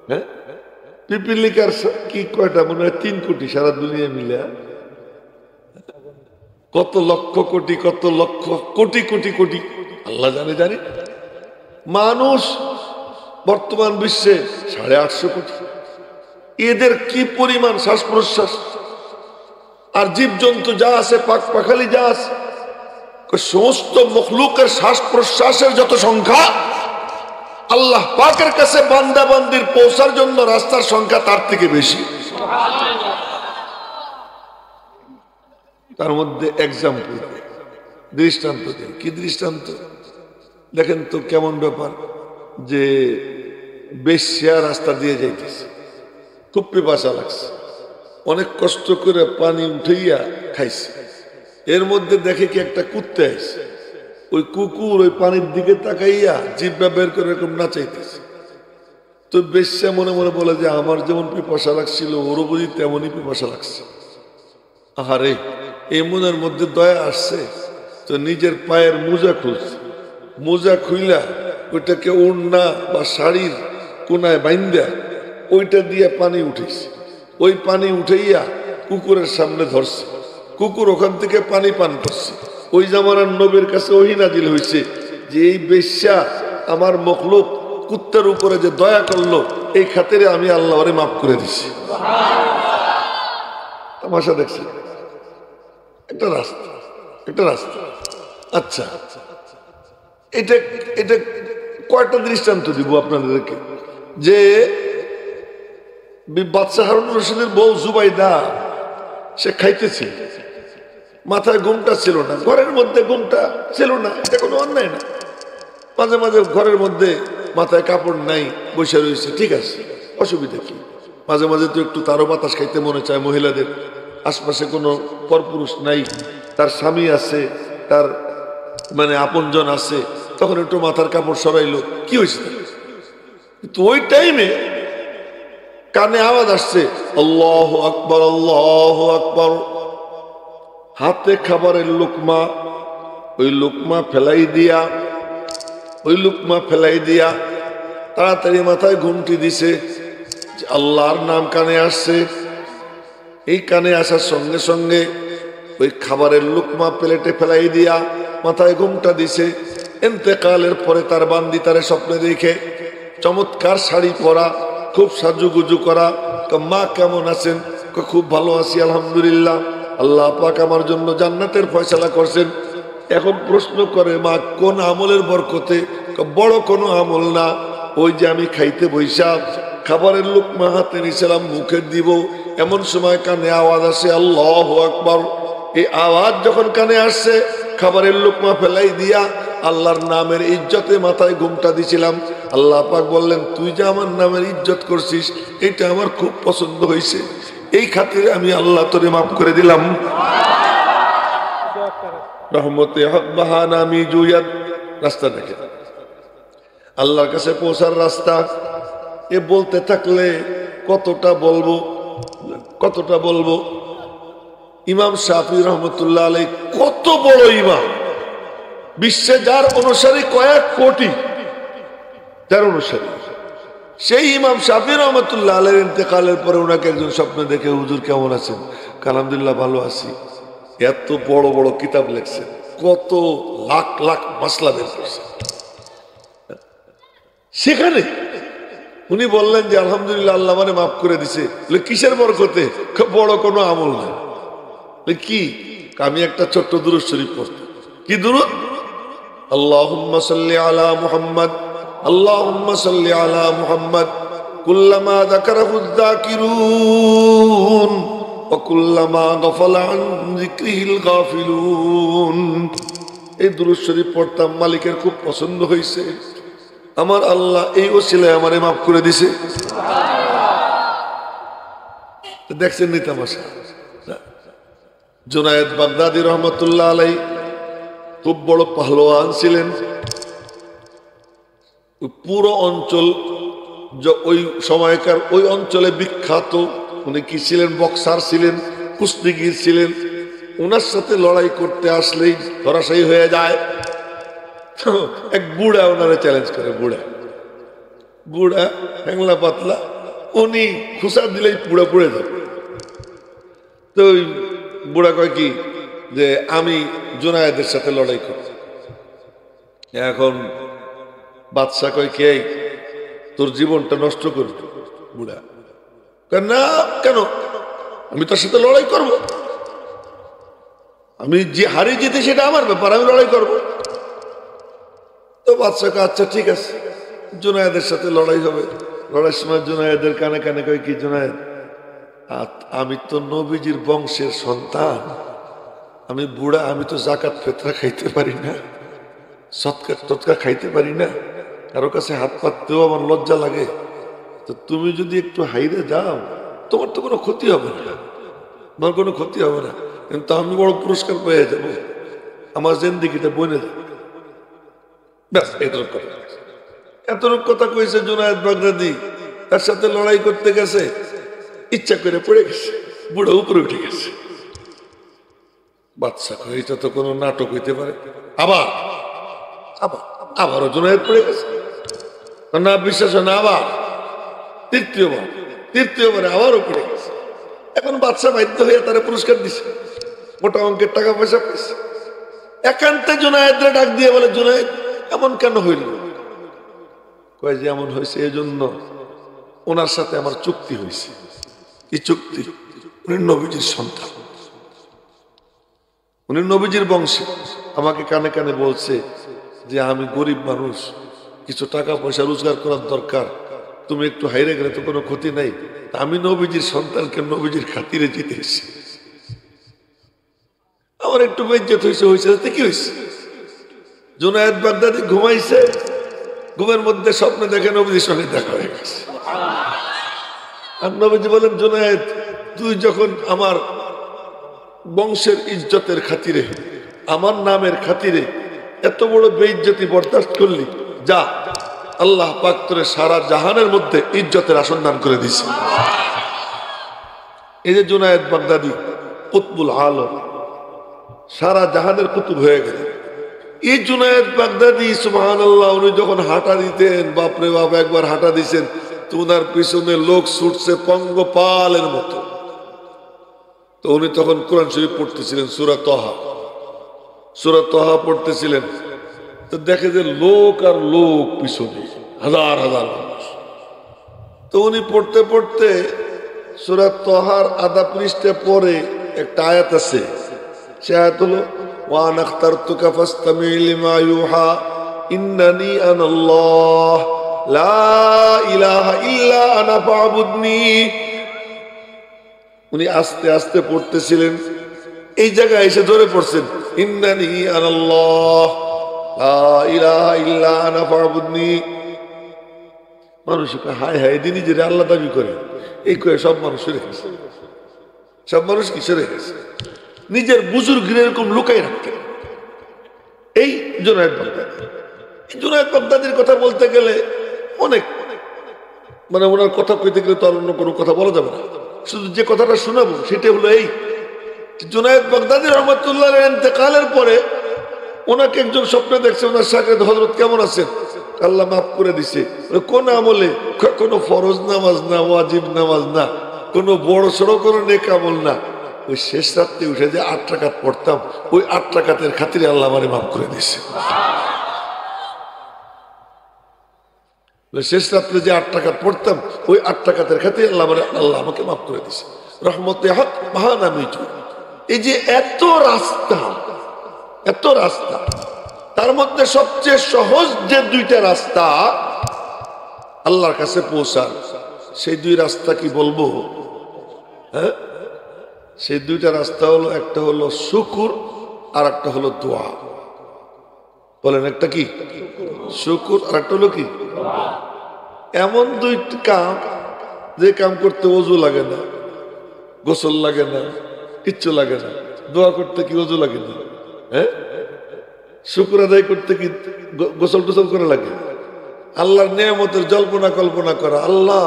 [SPEAKER 1] হ্যাঁ, পিপিলিকার কি কয়টা? মনে হয় 3 কোটি সারা দুনিয়া মিলে। কত লক্ষ কোটি, কত লক্ষ কোটি কোটি কোটি আল্লাহ জানে। জানি মানুষ বর্তমান বিশ্বে 850 কোটি। এদের কি পরিমাণ শ্বাস প্রশ্বাস, আর জীবজন্তু যা আছে, পাক পাখালি যা আছে, সমস্ত মখলুকের শ্বাস প্রশ্বাসের যত সংখ্যা, আল্লাহ পাকের কাছে বান্দা বান্দির পৌঁছার জন্য রাস্তার সংখ্যা তার থেকে বেশি। তার মধ্যে এক্সাম্পল, দৃষ্টান্ত দেন। কি দৃষ্টান্ত দেখেন তো, কেমন ব্যাপার যে বেশ্যা রাস্তা দিয়ে যাইতেছে, খুব পিপাসা লাগছে, অনেক কষ্ট করে পানি উঠাইয়া খাইছে, এর মধ্যে দেখে কি একটা কুত্তে আসছে, ওই কুকুর ওই পানির দিকে তাকাইয়া জিভটা বের করে এরকম নাচাইতেছে। তো বেশ্যা মনে মনে বলে যে আমার যেমন পিপাসা লাগছিল ওরও বুঝি তেমনই পিপাসা লাগছে। আহারে, এই মনের মধ্যে দয়া আসছে, তো নিজের পায়ের মোজা খুলছে, মোজা খুইলা ওইটাকে ওড়না বা শাড়ির কোনায় বাইন্দা ওইটা দিয়ে পানি উঠেছে। ওই পানি উঠাইয়া কুকুরের সামনে ধরছে, কুকুর ওখান থেকে পানি পান করছে। ওই জামানার নবীর কাছে ওহী নাজিল হয়েছে যে এই বেশ্যা আমার মখলুক কুত্তার উপরে যে দয়া করলো, এই খাতিরে আমি আল্লাহ ওরে মাফ করে দিছি। তামাশা দেখছি, একটা রাস্তা, একটা রাস্তা। আচ্ছা, এটা এটা কয়টা দৃষ্টান্ত দিব আপনাদেরকে, যে বাদশাহ হারুন রশিদের বউ জুবাইদা, সে খাইতেছিল, মাথায় ঘুমটা ছিল না, ঘরের মধ্যে ঘুমটা ছিল না, এটা কোনো অন্যায় না। মাঝে মাঝে ঘরের মধ্যে মাথায় কাপড় নাই, বসে রয়েছে, ঠিক আছে, অসুবিধা কি? মাঝে মাঝে তো একটু তারও বাতাস খাইতে মনে চায় মহিলাদের। আশপাশে কোনো পরপুরুষ নাই, তার স্বামী আছে, তার মানে আপনজন আছে, তখন একটু মাথার কাপড় সরাইলো, কি হয়েছে? কিন্তু ওই টাইমে কানে আওয়াজ আসছে, আল্লাহু আকবার, আল্লাহু আকবার। হাতে খাবারের লোকমা, ওই লোকমা ফেলাই দিয়া, ওই লোকমা ফেলাই দিয়া তাড়াতাড়ি মাথায় ঘুমটি দিছে, আল্লাহর নাম কানে আসছে। এই কানে আসার সঙ্গে সঙ্গে ওই খাবারের লোকমা প্লেটে ফেলাই দিয়া মাথায় ঘুমটা দিছে। ইন্তেকালের পরে তার বান্দি তারে স্বপ্নে দেখে চমৎকার শাড়ি পরা, খুব সাজুগুজু করা। মা কেমন আছেন? খুব ভালো আছি আলহামদুলিল্লাহ, আল্লাহ পাক আমার জন্য জান্নাতের ফয়সালা করছেন। এখন প্রশ্ন করে মা, কোন আমলের বরকতে? বড় কোনো আমল না, ওই যে আমি খাইতে বৈশা খাবারের লোকমা হাতে নিয়েছিলাম, মুখে দিব, এমন সময় কানে আওয়াজ আসে আল্লাহু আকবার। এই আওয়াজ যখন কানে আসছে, খাবারের লোকমা ফেলাই দিয়া আল্লাহর নামের ইজ্জতে মাথায় ঘুমটা দিছিলাম। আল্লাহ পাক বললেন, তুই যে আমার নামের ইজ্জত করছিস, এটা আমার খুব পছন্দ হয়েছে, এই খাতিরে আমি আল্লাহ তোরে মাফ করে দিলাম। রহমতে হক বাহানা আমি জুয়াদ। রাস্তা দেখে আল্লাহর কাছে পৌঁছার রাস্তা। এ বলতে থাকলে কতটা বলবো। ইমাম শাফি রহমতুল্লাহ আলাইহি কত বড় ইমাম, বিশ্বে যার অনুসারী কয়েক কোটি, যার অনুসারী, সেই ইমাম শাফি রহমতুল্লাহ আলাইহির ইন্তেকালের পরে ওনাকে একজন স্বপ্নে দেখে, হুজুর কেমন আছেন? আলহামদুলিল্লাহ ভালো আছি। এত বড় বড় কিতাব লেখছেন, কত লাখ লাখ মাসলা বের করছেন। সেখানে উনি বললেন যে আলহামদুলিল্লাহ আল্লাহ মানে মাফ করে দিছে। কিসের বরকতে? বড় কোনো আমল না। কি? আমি একটা ছোট্ট দুরূদ শরীফ পড়তে। কি দুরূদ? আল্লাহুম্মা সাল্লি আলা মুহাম্মদ, আল্লাহুম্মা সাল্লি আলা মুহাম্মদ, কুল্লামা যাকারাহুয যাকিরুন ওয়া কুল্লামা গাফালা আন যিকরিহিল গাফিলুন। এই দুরূদ শরীফ পড়তাম, মালিকের খুব পছন্দ হয়েছে। আমার আল্লাহ এই ওসিলায় আমারে মাফ করে দিছে। দেখছেন নি তামাশা? জুনায়েদ বাগদাদি রহমতুল্লাহ আলাইহি খুব বড় পাহলোয়ান ছিলেন। পুরো অঞ্চল, ওই সময়কার ওই অঞ্চলে বিখ্যাত। উনি কি ছিলেন? বক্সার ছিলেন, কুস্তিগীর ছিলেন। ওনার সাথে লড়াই করতে আসলেই ধরাশায়ী হয়ে যায়। এক বুড়া ওনারে চ্যালেঞ্জ করে। বুড়া হ্যাংলা পাতলা, উনি খুশা দিলেই পুড়ে পড়ে যাবে। তো ওই বুড়া কয় কি যে আমি জুনায়েদের সাথে লড়াই করব। এখন বাদশা কয় কে তোর জীবনটা নষ্ট করবে? বুড়া না, কেন? আমি তার সাথে লড়াই করব, আমি যে হারি জিতে সেটা আমার ব্যাপার, আমি লড়াই করব। তো বাদশাকে আচ্ছা ঠিক আছে, জুনায়েদের সাথে লড়াই হবে। লড়াইয়ের সময় জুনায়েদের কানে কানে কয় কি, জুনায়েদ আমি তো নবীজির বংশের সন্তান, আমি বুড়া, আমি তো যাকাত ফিতরা খাইতে পারি না, সৎকা টৎকা খাইতে পারি না, কারো কাছে হাত পাততেও আমার লজ্জা লাগে। তো তুমি যদি একটু হাইরে যাও, তোমার তো কোনো ক্ষতি হবে না, আমার কোনো ক্ষতি হবে না, কিন্তু আমি বড় পুরস্কার পেয়ে যাবো, আমার জিন্দেগিটা বনে যাবে। ব্যাস এতটুক কথা কইছে জুনায়েদ বাগদাদি। তার সাথে লড়াই করতে গেছে, ইচ্ছা করে পড়ে গেছে, বুড়া উপরে উঠে গেছে। বাদশা কয় এটা তো কোনো নাটক হইতে পারে। আবারও জুনায়েদ পড়ে গেছে, না বিশ্বাস হয় না, আবার তৃতীয়বারে আবারও পড়ে গেছে। এখন বাদশা বাধ্য হয়ে তারা পুরস্কার দিছে, মোটা অঙ্কের টাকা পয়সা পেয়েছে। একান্তে জুনায়েদরে ডাক দিয়ে বলে, জুনায়েদ এমন কেন হইল? কয় যে এমন হয়েছে এজন্য ওনার সাথে আমার চুক্তি হয়েছে। কি চুক্তি? উনি নবীজির সন্তান, উনি নবীজির বংশে। আমাকে কানে কানে বলছে যে আমি গরিব মানুষ, কিছু টাকা পয়সা রোজগার করার দরকার, তুমি একটু হাইরে গেলে তো কোনো ক্ষতি নাই। আমি নবীজির সন্তানকে নবীজির খাতিরে জিতেছি, আমার একটু বেজ্জত হয়েছে। কি হয়েছে? জুনায়েদ বাগদাদি ঘুমাইছে, ঘুমের মধ্যে স্বপ্নে দেখে নবীজির সঙ্গে দেখা হয়ে গেছে। আর নবীজি বলেন, জুনায়েদ তুই যখন আমার বংশের ইজ্জতের খাতিরে, আমার নামের খাতিরে এত বড় বেইজ্জতি বরদাস্ত করলি, যা আল্লাহ পাক তোরে সারা জাহানের মধ্যে ইজ্জতের আসন দান করে দিছে। এই যে জুনায়েদ বাগদাদি কুতবুল আলম, সারা জাহানের কুতুব হয়ে গেল। এই জুনায়েদ বাগদাদি সুবহানাল্লাহ, উনি যখন হাঁটা দিতেন, বাপরে বাপ, একবার হাঁটা দিছেন তো উনার পিছনে লোক ছুটছে পঙ্গপালের মতো। তো উনি তখন কোরআন শরীফ পড়তেছিলেন, সূরা তাহা পড়তেছিলেন। তো দেখে যে লোক আর লোক পিছনে, হাজার হাজার মানুষ। তো উনি পড়তে পড়তে সূরা তাহার আধা পৃষ্ঠা পরে একটা আয়াত আছে, সে আয়াত হলো ওয়া নাখতারতুকা ফাসতামি লিমা ইউহা ইন্নানি আনাল্লাহ লা ইলাহা ইল্লা আনা ফা'বুদনি। উনি আস্তে আস্তে পড়তেছিলেন, এই জায়গায় এসে ধরে পড়ছেন ইন্নানি আনাল্লাহ লা ইলাহা ইল্লা আনা ফাবুদনি। মানুষ হায় হায় দিনই যে আল্লাহ দাবি করে এই কয়ে সব মানুষ সরে গেছে। সব মানুষ কি সরে গেছে? নিজের বুজুর্গের এরকম লুকাই রাখতে। এই জুনায়েদ বাগদাদী, এই জুনায়েদ বাগদাদীর কথা বলতে গেলে অনেক, মানে ওনার কথা কইতে গেলে তো আর অন্য কোনো কথা বলা যাবে না। শুধু যে কথাটা শোনাবো সেটা হলো এই, জুনায়েদ বাগদাদী রহমাতুল্লাহ ইন্তেকালের পরে ওনাকে একজন স্বপ্নে দেখছে, ওনার শাগির্দ হযরত কেমন আছেন? আল্লাহ মাফ করে দিছে। কোন আমলে? কোনো ফরজ নামাজ না, ওয়াজিব নামাজ না, কোনো বড় সড়ো কোনো নেক আমল না। ওই শেষ রাত্রে উঠে যে 8 রাকাত পড়তাম, ওই 8 রাকাতের খাতিরে আল্লাহ আমারে মাফ করে দিছে। শেষ রাত্রে যে 8 রাকাত পড়তাম, ওই 8 রাকাতের খাতিরে আল্লাহ আমাকে মাফ করে দিছে। রহমতে হক মহানামিত। এই যে এত রাস্তা, এত রাস্তা, তার মধ্যে সবচেয়ে সহজ যে 2টা রাস্তা আল্লাহর কাছে পৌঁছার, সেই 2 রাস্তা কি বলবো? হ্যাঁ, সেই 2টা রাস্তা হলো, একটা হলো শুকর আর একটা হলো দোয়া। বলেন, একটা কি শুকর আর একটা হলো কি? এমন 2টি কাম, যে কাম করতে ওযু লাগে না, গোসল লাগে না, কিচ্ছু লাগে না। দোয়া করতে কি ওযু লাগে না? হ্যাঁ, শুকর আদায় করতে কি গোসল টোসল করা লাগে? আল্লাহর নিয়ামতের জল্পনা কল্পনা করা, আল্লাহ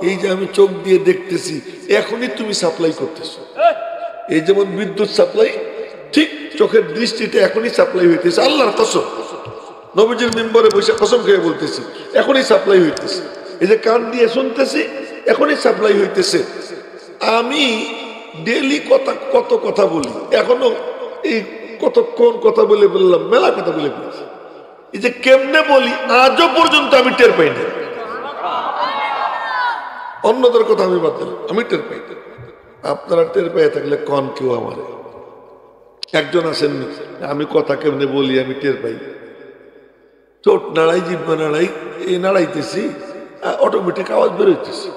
[SPEAKER 1] এই যে আমি চোখ দিয়ে দেখতেছি, এখনই তুমি সাপ্লাই করতেছো। এই যেমন বিদ্যুৎ সাপ্লাই, ঠিক চোখের দৃষ্টিতে এখনই সাপ্লাই হইতেছে। আল্লাহর কসম, নবীজির মিম্বরে বসে কসম খেয়ে বলতেছি, এখনই সাপ্লাই হইতেছে। এই যে কান দিয়ে শুনতেছি, এখনই সাপ্লাই হইতেছে। আমি ডেলি কত কথা বলি, এখনো এই কতক্ষণ কথা বলে বললাম, মেলা কথা বলে বলছি। এই যে কেমনে বলি আজও পর্যন্ত আমি টের পাই না। অন্যদের কথা আমি বাদ দিলাম, আমি টের পাই না। আপনারা টের পেয়ে থাকলে কন কেউ আমার একজন আসেননি, আমি কথা কেমনে বলি আমি টের পাই। চোট নাড়াই, জিব্বা নাড়াই, এই নাড়াইতেছি, অটোমেটিক আওয়াজ বেরোইতেছি।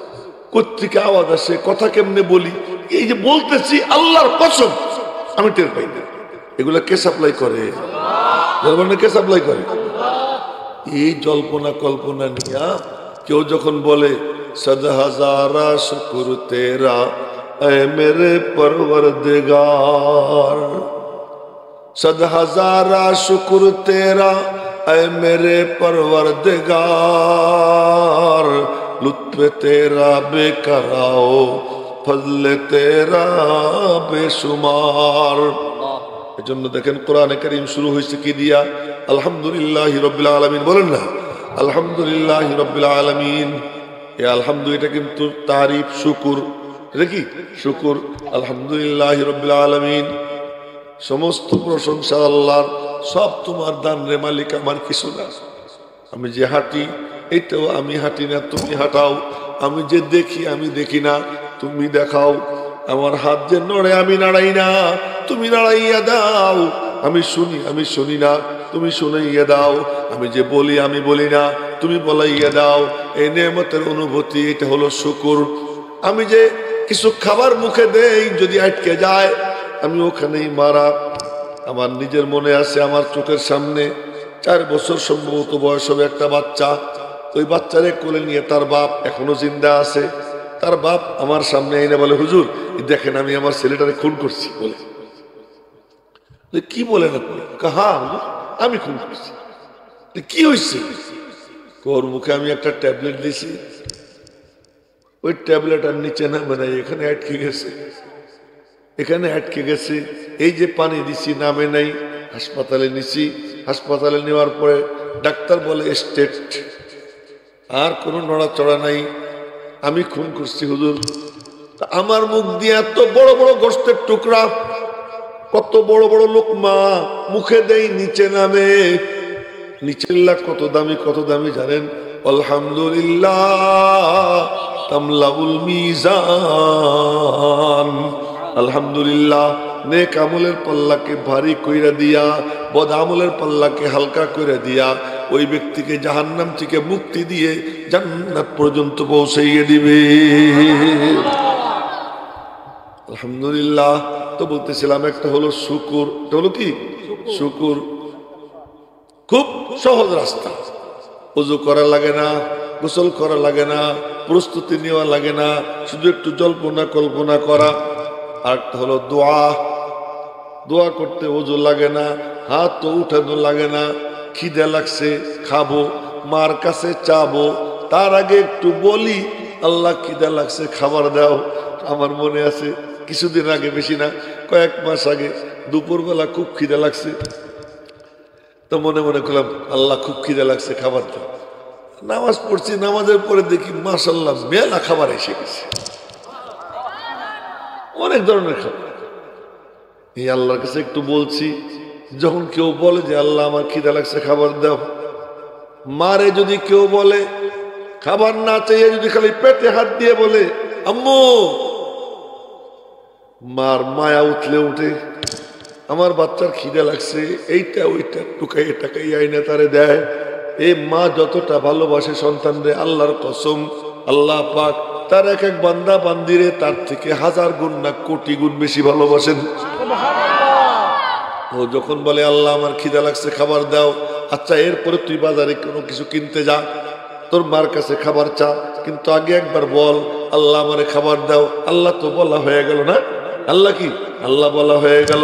[SPEAKER 1] কোত্থেকে আওয়াজ আসে, কথা কেমনে বলি, এই যে বলতেছি, আল্লাহর কসম আমি টের পাই না। এগুলা কে সাপ্লাই করে? কে সাপ্লাই করে? এই জল্পনা কল্পনা নিয়া কেউ যখন বলে সদ হাজারা শুকুর তেরা এ মেরে পরওয়ারদিগার, সদ হাজারা শুকুর তেরা এ মেরে পরওয়ারদিগার, লুৎফে তেরা বেকরাও ফজলে তেরা বেশুমার। এজন্য দেখেন কোরআনে কারীম শুরু হয়েছে কি দিয়া? আলহামদুলিল্লাহি রাব্বিল আলামিন। বলেন না আলহামদুলিল্লাহি রাব্বিল আলামিন। এই আলহামদুলিল্লাহ এটা কিন্তু তারিফ, শুকর। এটা কি? শুকর। আলহামদুলিল্লাহি রাব্বিল আলামিন, সমস্ত প্রশংসা আল্লাহর। সব তোমার দান রে মালিক, আমার কিছু না। আমি যে হাঁটি, এটাও আমি হাঁটি না, তুমি হাঁটাও। আমি যে দেখি, আমি দেখি না, তুমি দেখাও। আমার হাত যে নড়ে, আমি নাড়াই না, তুমি নাড়াইয়া দাও। আমি শুনি, আমি শুনি না, তুমি শুনাইয়া দাও। আমি যে বলি, আমি বলি না, তুমি বলাইয়া দাও। এই নেয়ামতের অনুভূতি, এটা হলো শুকর। আমি যে কিছু খাবার মুখে দেই, যদি আটকে যায়, আমি ওখানেই মারা। আমার নিজের মনে আছে, আমার চোখের সামনে 4 বছর সম্ভবত বয়স হবে একটা বাচ্চা। ওই বাচ্চারে কোলে নিয়ে তার বাপ এখনো জিন্দা আছে। তার বাপ আমার সামনে এনে বলে, হুজুর দেখেন আমি আমার ছেলেটারে খুন করছি। বলে কি বলেন আপনি? হ্যাঁ হুজুর, আমি খুন করছি। কি হয়েছে? ওর মুখে আমি একটা ট্যাবলেট দিছি, ওই ট্যাবলেট আর নিচে নামে নাই, এখানে আটকে গেছে, এখানে আটকে গেছে। এই যে পানি দিছি, নামে নাই। হাসপাতালে নিছি, হাসপাতালে নেওয়ার পরে ডাক্তার বলে স্টেট, আর কোনো নড়াচড়া নাই। আমি খুন করছি হুজুর। আমার মুখ দিয়ে এত বড় বড় গোশতের টুকরা, কত বড় বড় লোকমা মুখে দেই, নিচে নামে। নিচের লাখ কত দামি, কত দামি জানেন? আলহামদুলিল্লাহ তামলাউল মিজান। আলহামদুলিল্লাহ নেক আমলের পাল্লাকে ভারী কইরা দিয়া, বদ আমলের পাল্লাকে হালকা করে দিয়া, ওই ব্যক্তিকে জাহান্নাম থেকে মুক্তি দিয়ে জান্নাত পর্যন্ত পৌঁছাইয়ে দিবে। আলহামদুলিল্লাহ। তো বলতেছিলাম একটা হলো শুকুর, এটা হলো কি শুকুর, খুব সহজ রাস্তা। ওযু করা লাগে না, গোসল করা লাগে না, প্রস্তুতি নেওয়া লাগে না, শুধু একটু জল্পনা কল্পনা করা। আর একটা হলো দোয়া, দোয়া করতে ওযু লাগে না, হাত তো উঠানো লাগে না। খিদে লাগছে খাবো, মার কাছে চাবো, তার আগে একটু বলি আল্লাহ খিদে লাগছে খাবার দাও। আমার মনে আছে কিছুদিন আগে, বেশি না কয়েক মাস আগে, দুপুরবেলা খুব খিদে লাগছে, তো মনে মনে করলাম আল্লাহ খুব খিদে লাগছে খাবার দাও। নামাজ পড়ছি, নামাজের পরে দেখি মাশাআল্লাহ মেলা খাবার এসে গেছে, অনেক ধরনের খাবার। এই আল্লাহর কাছে একটু বলছি, যখন কেউ বলে যে আল্লাহ আমার খিদে লাগছে খাবার দাও, মারে যদি কেউ বলে খাবার না চাইয়ে যদি খালি পেটে হাত দিয়ে বলে আম্মু, মার মায়া উঠলে উঠে, আমার বাচ্চার খিদে লাগছে, এইটা ওইটা টুকাই টাকাই আইনে তারে দেয়। এই মা যতটা ভালোবাসে সন্তানরে, আল্লাহর কসম আল্লাহ পাক তার এক এক বান্দা বান্দিরে তার থেকে হাজার গুণ না কোটি গুণ বেশি ভালোবাসেন। ও যখন বলে আল্লাহ আমার খিদে লাগছে খাবার দাও, আচ্ছা এরপরে তুই বাজারে কোনো কিছু কিনতে যা, তোর মার কাছে খাবার চা, কিন্তু আগে একবার বল আল্লাহ আমারে খাবার দাও। আল্লাহ তো বলা হয়ে গেল না, আল্লাহ কি আল্লাহ বলা হয়ে গেল,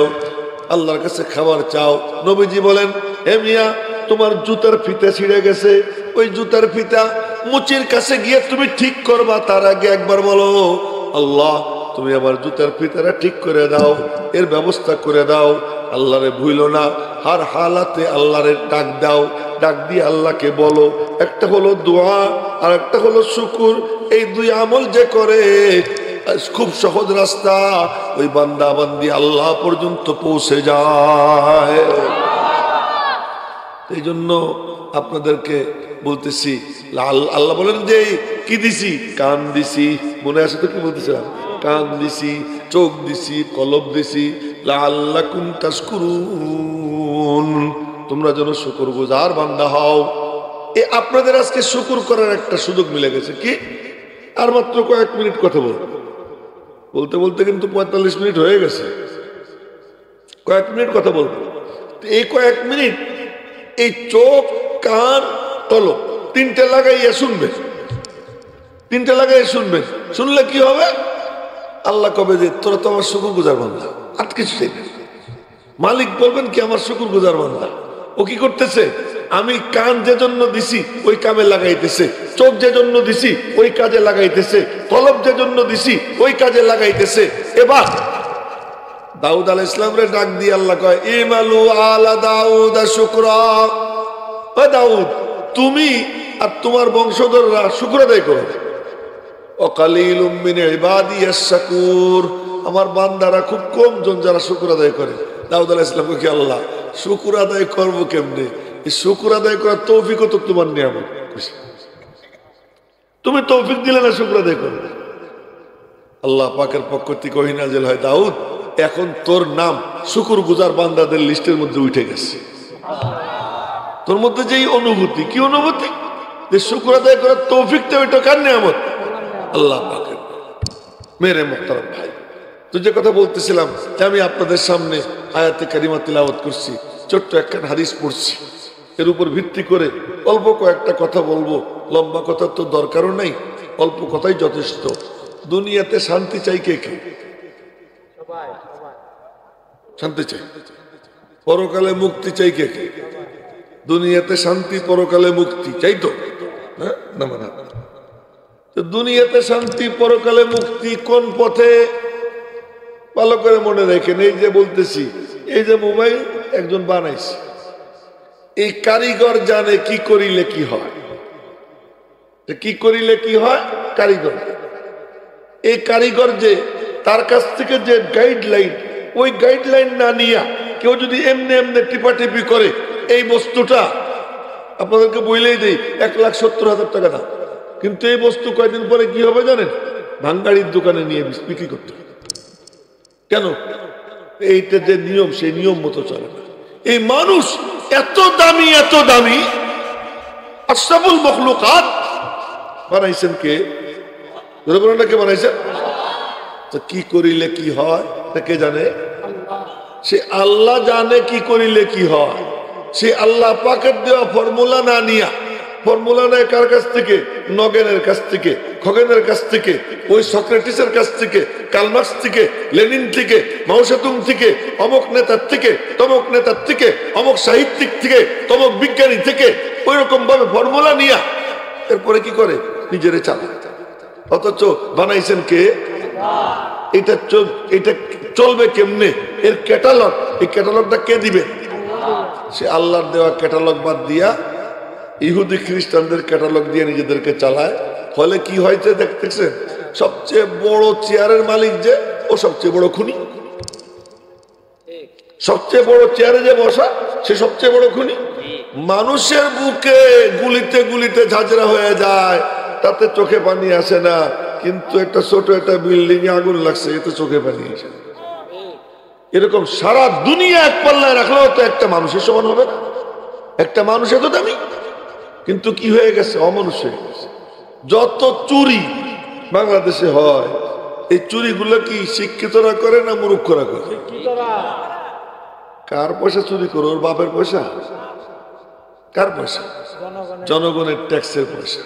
[SPEAKER 1] আল্লাহর কাছে খাবার চাও। নবীজি বলেন হে মিয়া, তোমার জুতার ফিতা ছিঁড়ে গেছে, ওই জুতার ফিতা মুচির কাছে গিয়ে তুমি ঠিক করবা, তার আগে একবার বলো আল্লাহ তুমি আমার জুতার ফিতাটা ঠিক করে দাও, এর ব্যবস্থা করে দাও। আল্লাহরে ভুইল না, হার হালাতে আল্লাহরে ডাক দাও, ডাক দিয়ে আল্লাহকে বলো। একটা হলো দোয়া আর একটা হলো শুকুর, এই দুই আমল যে করে খুব সহজ রাস্তা, ওই বান্দা বান্দি আল্লাহ পর্যন্ত পৌঁছে যায়। এই জন্য আপনাদেরকে বলতেছি, আল্লাহ বলেন যে কি দিছি, কান দিছি, মনে আছে তো কি বলতেছিলাম, কান দিছি, চোখ দিছি, কলব দিছি, লাআল্লাকুম তাশকুরুন, তোমরা যেন শুকরগুজার বান্দা হও। এ আপনাদের আজকে শুকর করার একটা সুযোগ মিলে গেছে। কি আর মাত্র কয়েক মিনিট কথা বলবো, বলতে বলতে কিন্তু 45 মিনিট হয়ে গেছে, কয়েক মিনিট কথা বলবো। এই কয়েক মিনিট এই চোখ কান কলব তিনটে লাগাইয়া শুনবেন, তিনটে লাগাইয়া শুনবেন। শুনলে কি হবে, আল্লাহ কবে যে তোরা তো আমার শুকরগুজার বান্দা, আর কিছু চাই না। মালিক বলবেন কি আমার শুকরগুজার বান্দা। ও কি করতেছে, আমি কান যে জন্য দিছি ওই কামে লাগাইতেছে, চোখ যে জন্য দিছি ওই কাজে লাগাইতেছে, কলব যে জন্য দিছি ওই কাজে লাগাইতেছে। এবার দাউদ আলাইহিস সালামরে ডাক দিয়ে আল্লাহ কয় ইমালু আলা দাউদ শুকরা, ও দাউদ তুমি আর তোমার বংশধররা শুকর আদায় করো। ওয়াকালিলুম মিন ইবাদিয়াস শাকুর, আমার বান্দারা খুব কম জন যারা শুকর আদায় করে। দাউদ আলাইহিস সালাম কয় আল্লাহ শুকর আদায় করবো কেমনে, এই শুকর আদায় করার তৌফিকও তো তোমার নিয়ামত, তুমি তৌফিক দিলে না শুকর আদায় করবে। আল্লাহ পাকের পক্ষ থেকে ওহী নাযিল হয়, দাউদ এখন তোর নাম শুকরগুজার বান্দাদের লিস্টের মধ্যে উঠে গেছে। তোর মধ্যে যেই অনুভূতি, কি অনুভূতি, যে শুকর আদায় করার তৌফিকটা ওইটা কার নিয়ামত, আল্লাহ পাকের। মেরে মুহতারাম ভাই, তো যে কথা বলতেছিলাম যে আমি আপনাদের সামনে আয়াতে কারিমা তিলাওয়াত করছি, ছোট্ট একখান হাদিস পড়ছি, এর উপর ভিত্তি করে অল্প কয়েকটা কথা বলবো। লম্বা কথা তো দরকারও নাই, অল্প কথাই যথেষ্ট। দুনিয়াতে শান্তি চাই কে কে? শান্তি চাই। পরকালে মুক্তি চাই কে কে? দুনিয়াতে শান্তি, পরকালে মুক্তি চাই তো, হ্যাঁ না? মানে দুনিয়াতে শান্তি, পরকালে মুক্তি কোন পথে ভালো করে মনে রাখেন। এই যে বলতেছি, এই যে মোবাইল একজন বানাইছে, এই কারিগর জানে কি করিলে কি হয়, কি করিলে কি হয়, কারিগর। এই কারিগর যে তার কাছ থেকে যে গাইডলাইন, ওই গাইডলাইন না নিয়ে কেউ যদি এমনি এমনি টিপাটিপি করে, এই বস্তুটা আপনাদেরকে বইলেই দেই 1,70,000 টাকা দাম, কিন্তু এই বস্তু কয়েকদিন পরে কি হবে জানেন, ভাঙ্গাড়ির দোকানে নিয়ে বিক্রি করতে হবে। কেন? এইটা যে নিয়ম, সেই নিয়ম মতো চলে না। এই মানুষ এত দামি, এত দামি, আশরাফুল মখলুকাত বানাইছেন কে? কে বানাইছেন? তো কি করিলে কি হয় তা কে জানে? সে আল্লাহ জানে কি করিলে কি হয়। সে আল্লাহ পাকের দেওয়া ফর্মুলা না নিয়া, ফর্মুলা নেয় কার কাছ থেকে? নগেনের কাছ থেকে, খগেনের কাছ থেকে, ওই সক্রেটিসের কাছ থেকে, কার্ল মার্কস থেকে, লেনিন থেকে, মাও সেতুং থেকে, অমুক নেতার থেকে, তমক নেতার থেকে, অমুক সাহিত্যিক থেকে, তমক বিজ্ঞানী থেকে, ওই রকম ভাবে ফর্মুলা নিয়া এরপরে কি করে? নিজেরে চালায়। অথচ বানাইছেন কে? এটা চলবে কেমনে? এর ক্যাটালগ, এই ক্যাটালগটা কে দিবে? সে আল্লাহর দেওয়া ক্যাটালগ বাদ দিয়া ইহুদি খ্রিস্টানদের ক্যাটালগ দিয়ে নিজেদেরকে চালায়। ফলে কি হয়েছে দেখতেছেন? সবচেয়ে বড় চেয়ারের মালিক যে, ও সবচেয়ে বড় খুনি। সবচেয়ে বড় চেয়ারে যে বসা, সে সবচেয়ে বড় খুনি। মানুষের বুকে গুলিতে গুলিতে ঝাঁঝরা হয়ে যায়, তাতে চোখে পানি আসে না। কিন্তু একটা ছোট একটা বিল্ডিং এ আগুন লাগছে, এতে চোখে পানি আসে। এরকম সারা দুনিয়া এক পাল্লায় রাখলেও তো একটা মানুষের সমান হবে না। একটা মানুষ এত দামি, কিন্তু কি হয়ে গেছে? অমানুষ হয়ে গেছে। যত চুরি বাংলাদেশে হয়, এই চুরিগুলো কি শিক্ষিতরা করে না মূর্খরা করে? কার পয়সা চুরি করো? ওর বাপের পয়সা? কার পয়সা? জনগণের ট্যাক্সের পয়সা।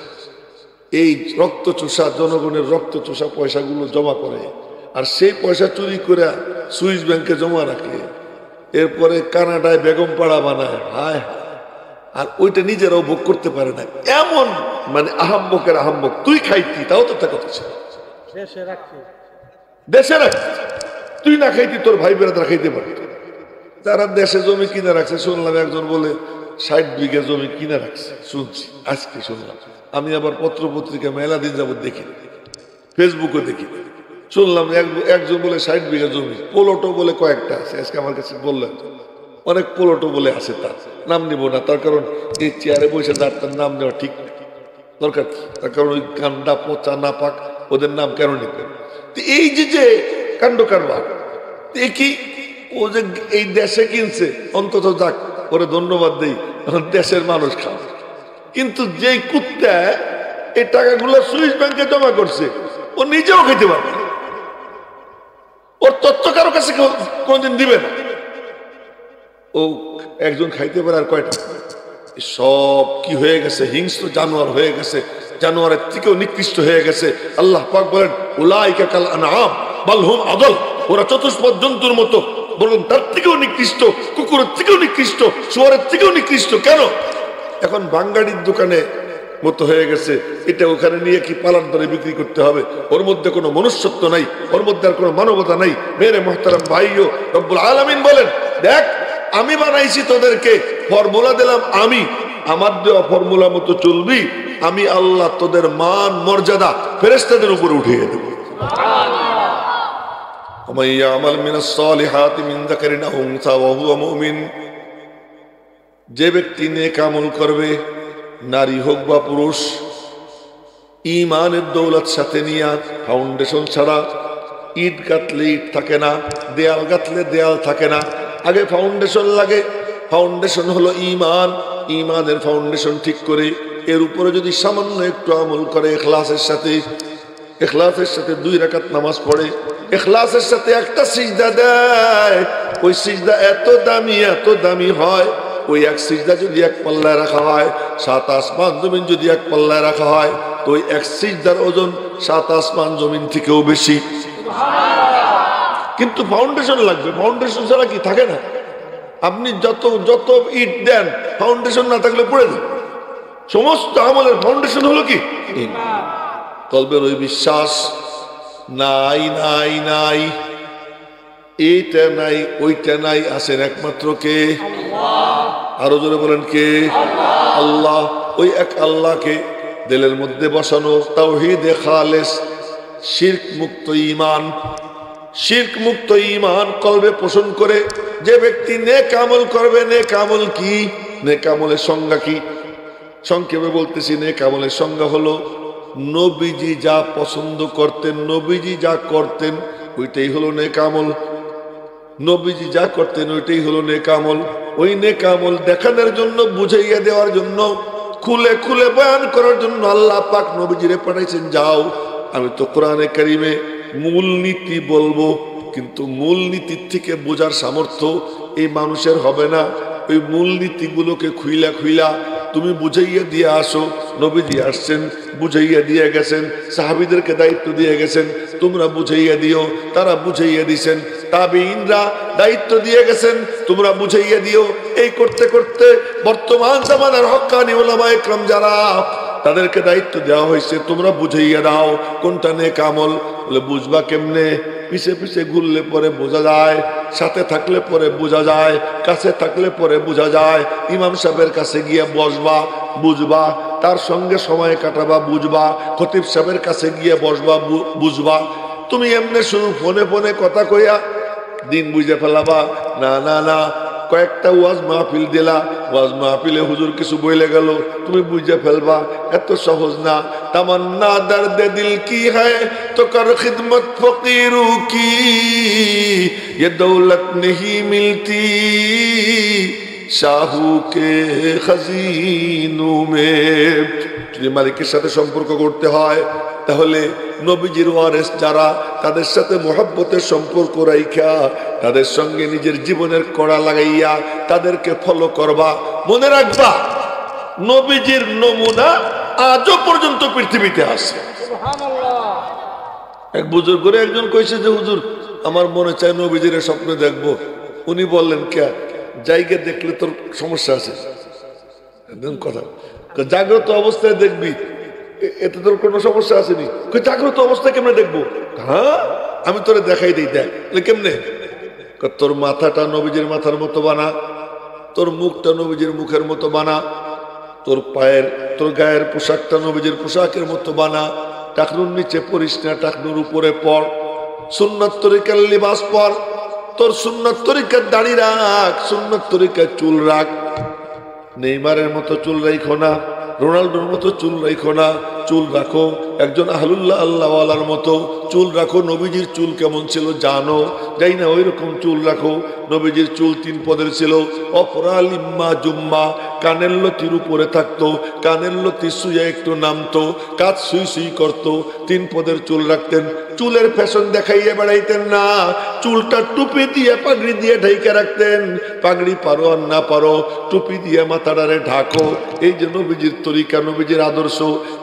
[SPEAKER 1] এই রক্ত চোষা, জনগণের রক্ত চোষা পয়সাগুলো জমা করে, আর সেই পয়সা চুরি করে সুইস ব্যাংকে জমা রাখে, এরপরে কানাডায় বেগম পাড়া বানায়। হায়, আর ওইটা নিজেরাও ভোগ করতে পারে না। এমন মানে আহাম্মকের আহাম্মক। তুই খাইতি, তাও তো একটা কথা ছিল, দেশে রাখতি। তুই না খাইতি, তোর ভাই বেড়াদার খাইতে পারত। তারা দেশে জমি কিনে রাখছে। শুনলাম একজন বলে 60 বিঘা জমি কিনে রাখছে, শুনছি আজকে শুনলাম। আমি আবার পত্র পত্রিকা মেলা দিন যাবত দেখি, ফেসবুকে দেখি। শুনলাম একজন বলে 60 বিঘা জমি, পোলটো বলে কয়েকটা আছে। আজকে আমার কাছে বললেন অনেক পোলটো বলে আছে, তার নাম নিব না। তার কারণ এই চেয়ারে বসে যার তার নাম নেওয়া ঠিক দরকার। তার কারণ ওই কান্ডা পচা না পাক, ওদের নাম কেন নিতেন? এই যে কাণ্ড কারবার, কি ও যে এই দেশে কিনছে, অন্তত যাক, ওরে ধন্যবাদ দেই, দেশের মানুষ খাওয়া। কিন্তু যেই কুত্তা এই টাকাগুলো সুইস ব্যাংকে জমা করছে, ও নিজেও খেতে পারবে না। ওর তথ্য কারো কাছে কোনদিন দিবে না। ও একজন খাইতে পারে, আর কয়টা? সব কি হয়ে গেছে? হিংস্র জানোয়ার হয়ে গেছে, জানোয়ারের থেকেও নিকৃষ্ট হয়ে গেছে। আল্লাহ পাক বলেন, উলাইকা কাল আনআম বাল হুম আদাল। ওরা চতুষ্পদ জন্তুর মতো, বলুন তার থেকেও নিকৃষ্ট, কুকুরের থেকেও নিকৃষ্ট, শুয়োরের থেকেও নিকৃষ্ট। কেন? এখন বাঙালির দোকানে মতো হয়ে গেছে, এটা ওখানে নিয়ে কি পালান ধরে বিক্রি করতে হবে। ওর মধ্যে কোনো মনুষ্যত্ব নাই, ওর মধ্যে আর কোনো মানবতা নাই। মেরে মোহতারাম ভাইও, রব্বুল আলামিন বলেন, দেখ আমি বানাইছি তোদেরকে, ফর্মুলা দিলাম আমি, আমার দেওয়া ফর্মুলা মতো চলবি, আমি আল্লাহ তোদের মান মর্যাদা ফেরেশতাদের উপরে উঠিয়ে দেব। যে ব্যক্তি নেক আমল করবে, নারী হোক বা পুরুষ, ঈমানের দৌলত সাথে নিয়ে, ফাউন্ডেশন ছাড়া ইট গাঁথলে ইট থাকে না, দেয়াল গাঁথলে দেয়াল থাকে না। আগে ফাউন্ডেশন লাগে। ফাউন্ডেশন হলো ঈমান। ঈমানের ফাউন্ডেশন ঠিক করে এর উপরে যদি সামান্য একটু আমল করে, ইখলাসের সাথে, ইখলাসের সাথে 2 রাকাত নামাজ পড়ে, ইখলাসের সাথে একটা সিজদা দেয়, ওই সিজদা এত দামি হয়। ওই এক সিজদা যদি এক পাল্লায় রাখা হয়, 7 আসমান জমিন যদি এক পাল্লায় রাখা হয়, তো ওই এক সিজদার ওজন 7 আসমান জমিন থেকেও বেশি। কিন্তু ফাউন্ডেশন লাগবে। ফাউন্ডেশন ছাড়া কি থাকে না? আপনি যত ইট দেন, ফাউন্ডেশন না থাকলে পড়ে যাবে। সমস্ত আমলের ফাউন্ডেশন হলো কি? কলবের ওই বিশ্বাস। নাই নাই নাই, এইটা নাই ওইটা নাই, আছেন একমাত্র কে? আরো জোরে বলেন কে? আল্লাহ। ওই এক আল্লাহকে দিলের মধ্যে বসানো, তাওহীদে খালেস, শিরক মুক্ত ঈমান। শিরক মুক্ত ঈমান কলবে পোষণ করে যে ব্যক্তি নেক আমল করবে। নেক আমল কি? নেক আমলের সংজ্ঞা কি? সংক্ষেপে বলতেছি, নেক আমলের সংজ্ঞা হলো নবীজি যা পছন্দ করতেন, নবীজি যা করতেন, ওইটাই হলো নেক আমল। নবীজি যা করতেন ওইটাই হলো নেক আমল। ওই নেক আমল দেখানোর জন্য, বুঝাইয়া দেওয়ার জন্য, খুলে খুলে বয়ান করার জন্য আল্লাহ পাক নবীজিরে পাঠাইছেন। যাও, আমি তো কোরআনে কারিমে মূলনীতি বলবো, কিন্তু মূলনীতির থেকে বোঝার সামর্থ্য এই মানুষের হবে না। ওই মূলনীতিগুলোকে খুইলা খুইলা তুমি বুঝাইয়া দিয়ে আসো। নবীজি আসছেন, বুঝাইয়া দিয়ে গেছেন, সাহাবীদেরকে দায়িত্ব দিয়ে গেছেন, তোমরা বুঝাইয়া দিও। তারা বুঝাইয়া দিছেন, তাবেঈনরা দায়িত্ব দিয়ে গেছেন, তোমরা বুঝাইয়া দিও। এই করতে করতে বর্তমান জামানার হক্কানি উলামায়ে কেরাম যারা, তাদেরকে দায়িত্ব দেওয়া হয়েছে, তোমরা বুঝাইয়া দাও কোনটা নেক আমল। বলে বুঝবা কেমনে? পিছে পিছে ঘুরলে পরে বোঝা যায়, সাথে থাকলে পরে বোঝা যায়, কাছে থাকলে পরে বোঝা যায়। ইমাম সাহেবের কাছে গিয়ে বসবা, বুঝবা, তার সঙ্গে সময় কাটাবা, বুঝবা। খতিব সাহেবের কাছে গিয়ে বসবা, বুঝবা। তুমি এমনি শুধু ফোনে ফোনে কথা কইয়া দিন বুঝে ফেলাবা? না না না, কয়েকটা ওয়াজ মাহফিল দিলা, ওয়াজ মাহফিলে হুজুর কিছু বইলে গেল, তুমি বুঝে ফেলবা। এত সহজ না। তামান্না দর্দে দিল কি হ্যায় তো কর খিদমত ফকিরু কি, ये दौलत नहीं मिलती শাহু কে খাজিনু মে। যদি মালিকের সাথে সম্পর্ক করতে হয়, তাহলে নবীজির ওয়ারিস যারা, তাদের সাথে মহব্বতের সম্পর্ক রাইখা, তাদের সঙ্গে নিজের জীবনের কড়া লাগাইয়া তাদেরকে ফলো করবা। মনে রাখবা, নবীজির নমুনা আজও পর্যন্ত পৃথিবীতে আছে। এক বুজুর্গরে একজন কইছে যে হুজুর, আমার মনে চায় নবীজির স্বপ্নে দেখবো। উনি বললেন, কে জায়গা দেখলে তোর সমস্যা আছে? কথা, জাগ্রত অবস্থায় দেখবি, এতে তোর কোনো সমস্যা আসেনি। জাগ্রত অবস্থায় কেমনে দেখবো? হ্যাঁ, আমি তোরে দেখাই দিই, দেখ। কেমনে? তোর মাথাটা নবীজির মাথার মতো বানা, তোর মুখটা নবীজির মুখের মতো বানা, তোর পায়ের, তোর গায়ের পোশাকটা নবীজির পোশাকের মতো বানা। টাকনুর নিচে পরিস না, টাকনুর উপরে পর। সুন্নাত তরিকার লিবাস পর, তোর সুন্নাত তরিকার দাড়ি রাখ, সুন্নাত তরিকার চুল রাখ। নেইমারের মতো চুল রাখো না, রোনাল্ডোর মতো চুল রাখো না, চুল রাখো একজন আহলুল্লাহ আল্লাহওয়ালার মতো চুল রাখো। নবীজির চুল কেমন ছিল জানো? যাই না, ওই রকম চুল রাখো। নবীজির চুল 3 পদের ছিল। অপরালিম্মা জুম্মা, কানের লতির উপরে থাকতো, কানের লতি শুয়ে একটু নামতো, কাজ সুই সুই করতো। 3 পদের চুল রাখতেন। চুলের ফ্যাশন দেখাইয়া বেড়াইতেন না, চুলটা টুপি দিয়ে পাগড়ি দিয়ে ঢাইকে রাখতেন। পাগড়ি পারো আর না পারো, টুপি দিয়ে মাথাটারে ঢাকো। এই যে নবীজির তরিকা, নবীজির আদর্শ,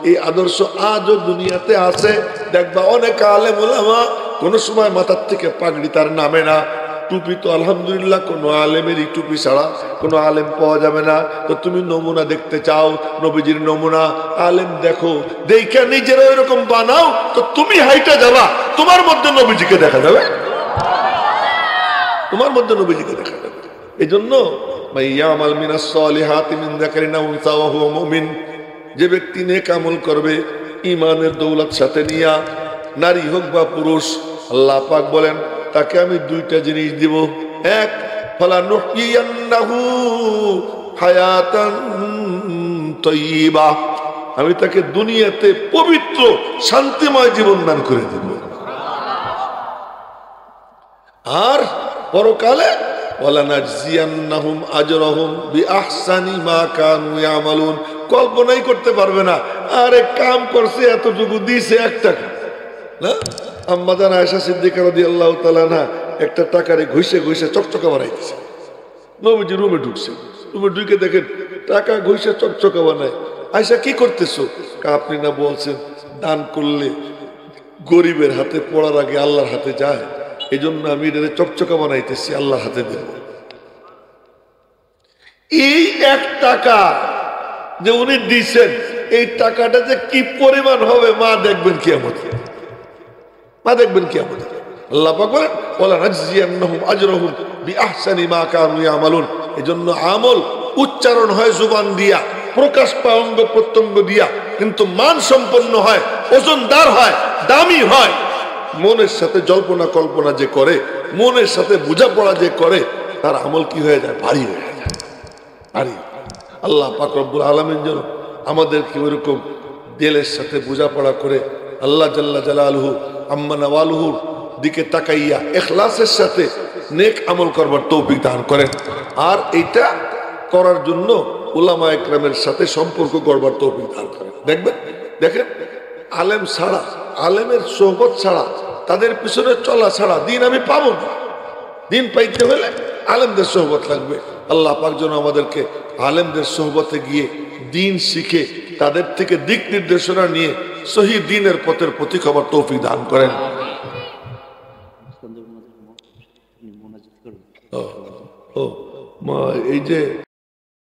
[SPEAKER 1] এই আদর্শ আজও দুনিয়াতে আছে। দেখবা অনেক আলেম ওলামা কোন সময় মাথার থেকে পাগড়ি তার নামে না। টুপি তো আলহামদুলিল্লাহ কোনো আলেমেরই টুপি ছাড়া কোনো আলেম পাওয়া যাবে না। তো তুমি নমুনা দেখতে চাও, নবীজির নমুনা, আলেম দেখো, দেখে নিজের ওই রকম বানাও, তো তুমি হাইটা যাবা, তোমার মধ্যে নবীজিকে দেখা যাবে, তোমার মধ্যে নবীজিকে দেখা যাবে। এই জন্য মাইয়ামাল মিনাস সালিহাতি মিন যাকারিন আও উনসা ওয়া হুয়া মুমিন, যে ব্যক্তি নেক আমল করবে ইমানের দৌলত সাথে নিয়া, নারী হোক বা পুরুষ, আল্লাহ পাক বলেন তাকে আমি 2টা জিনিস দিব। এক, ফালানুহইয়ান্নাহু হায়াতান তাইয়্যিবা, আমি তাকে দুনিয়াতে পবিত্র শান্তিময় জীবন দান করে দেব। আর পরকালে ওয়ালানাজজিয়ান্নাহুম আজরাহুম বিআহসানি মা কানু ইয়ামালুন, কল্পনাই করতে পারবে না। আরে কাম করছে এতটুকু দিয়েছে 1 টাকা না। আম্মা জান আয়েশা সিদ্দিকা রাদিয়াল্লাহু তাআলা না একটা টাকারে ঘষে ঘষে চকচকা বানাইতেছে। নবীজি রুমে ঢুকছে, রুমে ঢুকে দেখেন টাকা ঘষে চকচকা বানায়। আয়েশা কি করতেছো? আপনি না বলছেন দান করলে গরিবের হাতে পড়ার আগে আল্লাহর হাতে যায়, এই জন্য আমি এটা চকচকা বানাইতেছি, আল্লাহর হাতে দেব। এই 1 টাকা যে উনি দিচ্ছেন, এই টাকাটা যে কি পরিমাণ হবে মা দেখবেন কিয়ামতে, মা দেখবেন কিয়ামতে। আল্লাহ পাক বলেন ওয়ালানাজজিয়ান্নাহুম আজরাহুম বিআহসানি মা কানু ইয়ামালুন। এজন্য আমল উচ্চারণ হয় জুবান দিয়া, প্রকাশ পায় অঙ্গ প্রত্যঙ্গ দিয়া, কিন্তু মান সম্পন্ন হয়, ওজনদার হয়, দামি হয়। মনের সাথে জল্পনা কল্পনা যে করে, মনের সাথে বোঝাপড়া যে করে, তার আমল কি হয়ে যায়? ভারী হয়ে যায়, ভারী। আল্লাহ পাক রব্বুল আলামিন যেন আমাদেরকে ওইরকম দিলের সাথে বোঝাপড়া করে আল্লাহ জাল্লা জালালুহু আম্মা নাওয়ালুহুর দিকে তাকাইয়া ইখলাসের সাথে নেক আমল করবার তৌফিক দান করেন। আর এইটা করার জন্য উলামা একরামের সাথে সম্পর্ক করবার তৌফিক দান করেন। দেখবেন, দেখেন আলেম ছাড়া, আলেমের সোহবত ছাড়া তাদের পিছনে চলা ছাড়া দিন আমি পাবো না। দিন পাইতে হলে আলেমদের সোহবত লাগবে। আল্লাহ পাক যেন আমাদেরকে আলেমদের সোহবতে গিয়ে দিন শিখে তাদের থেকে দিক নির্দেশনা নিয়ে সহি দিনের পথের প্রতীক হবার তৌফিক দান করেন। এই যে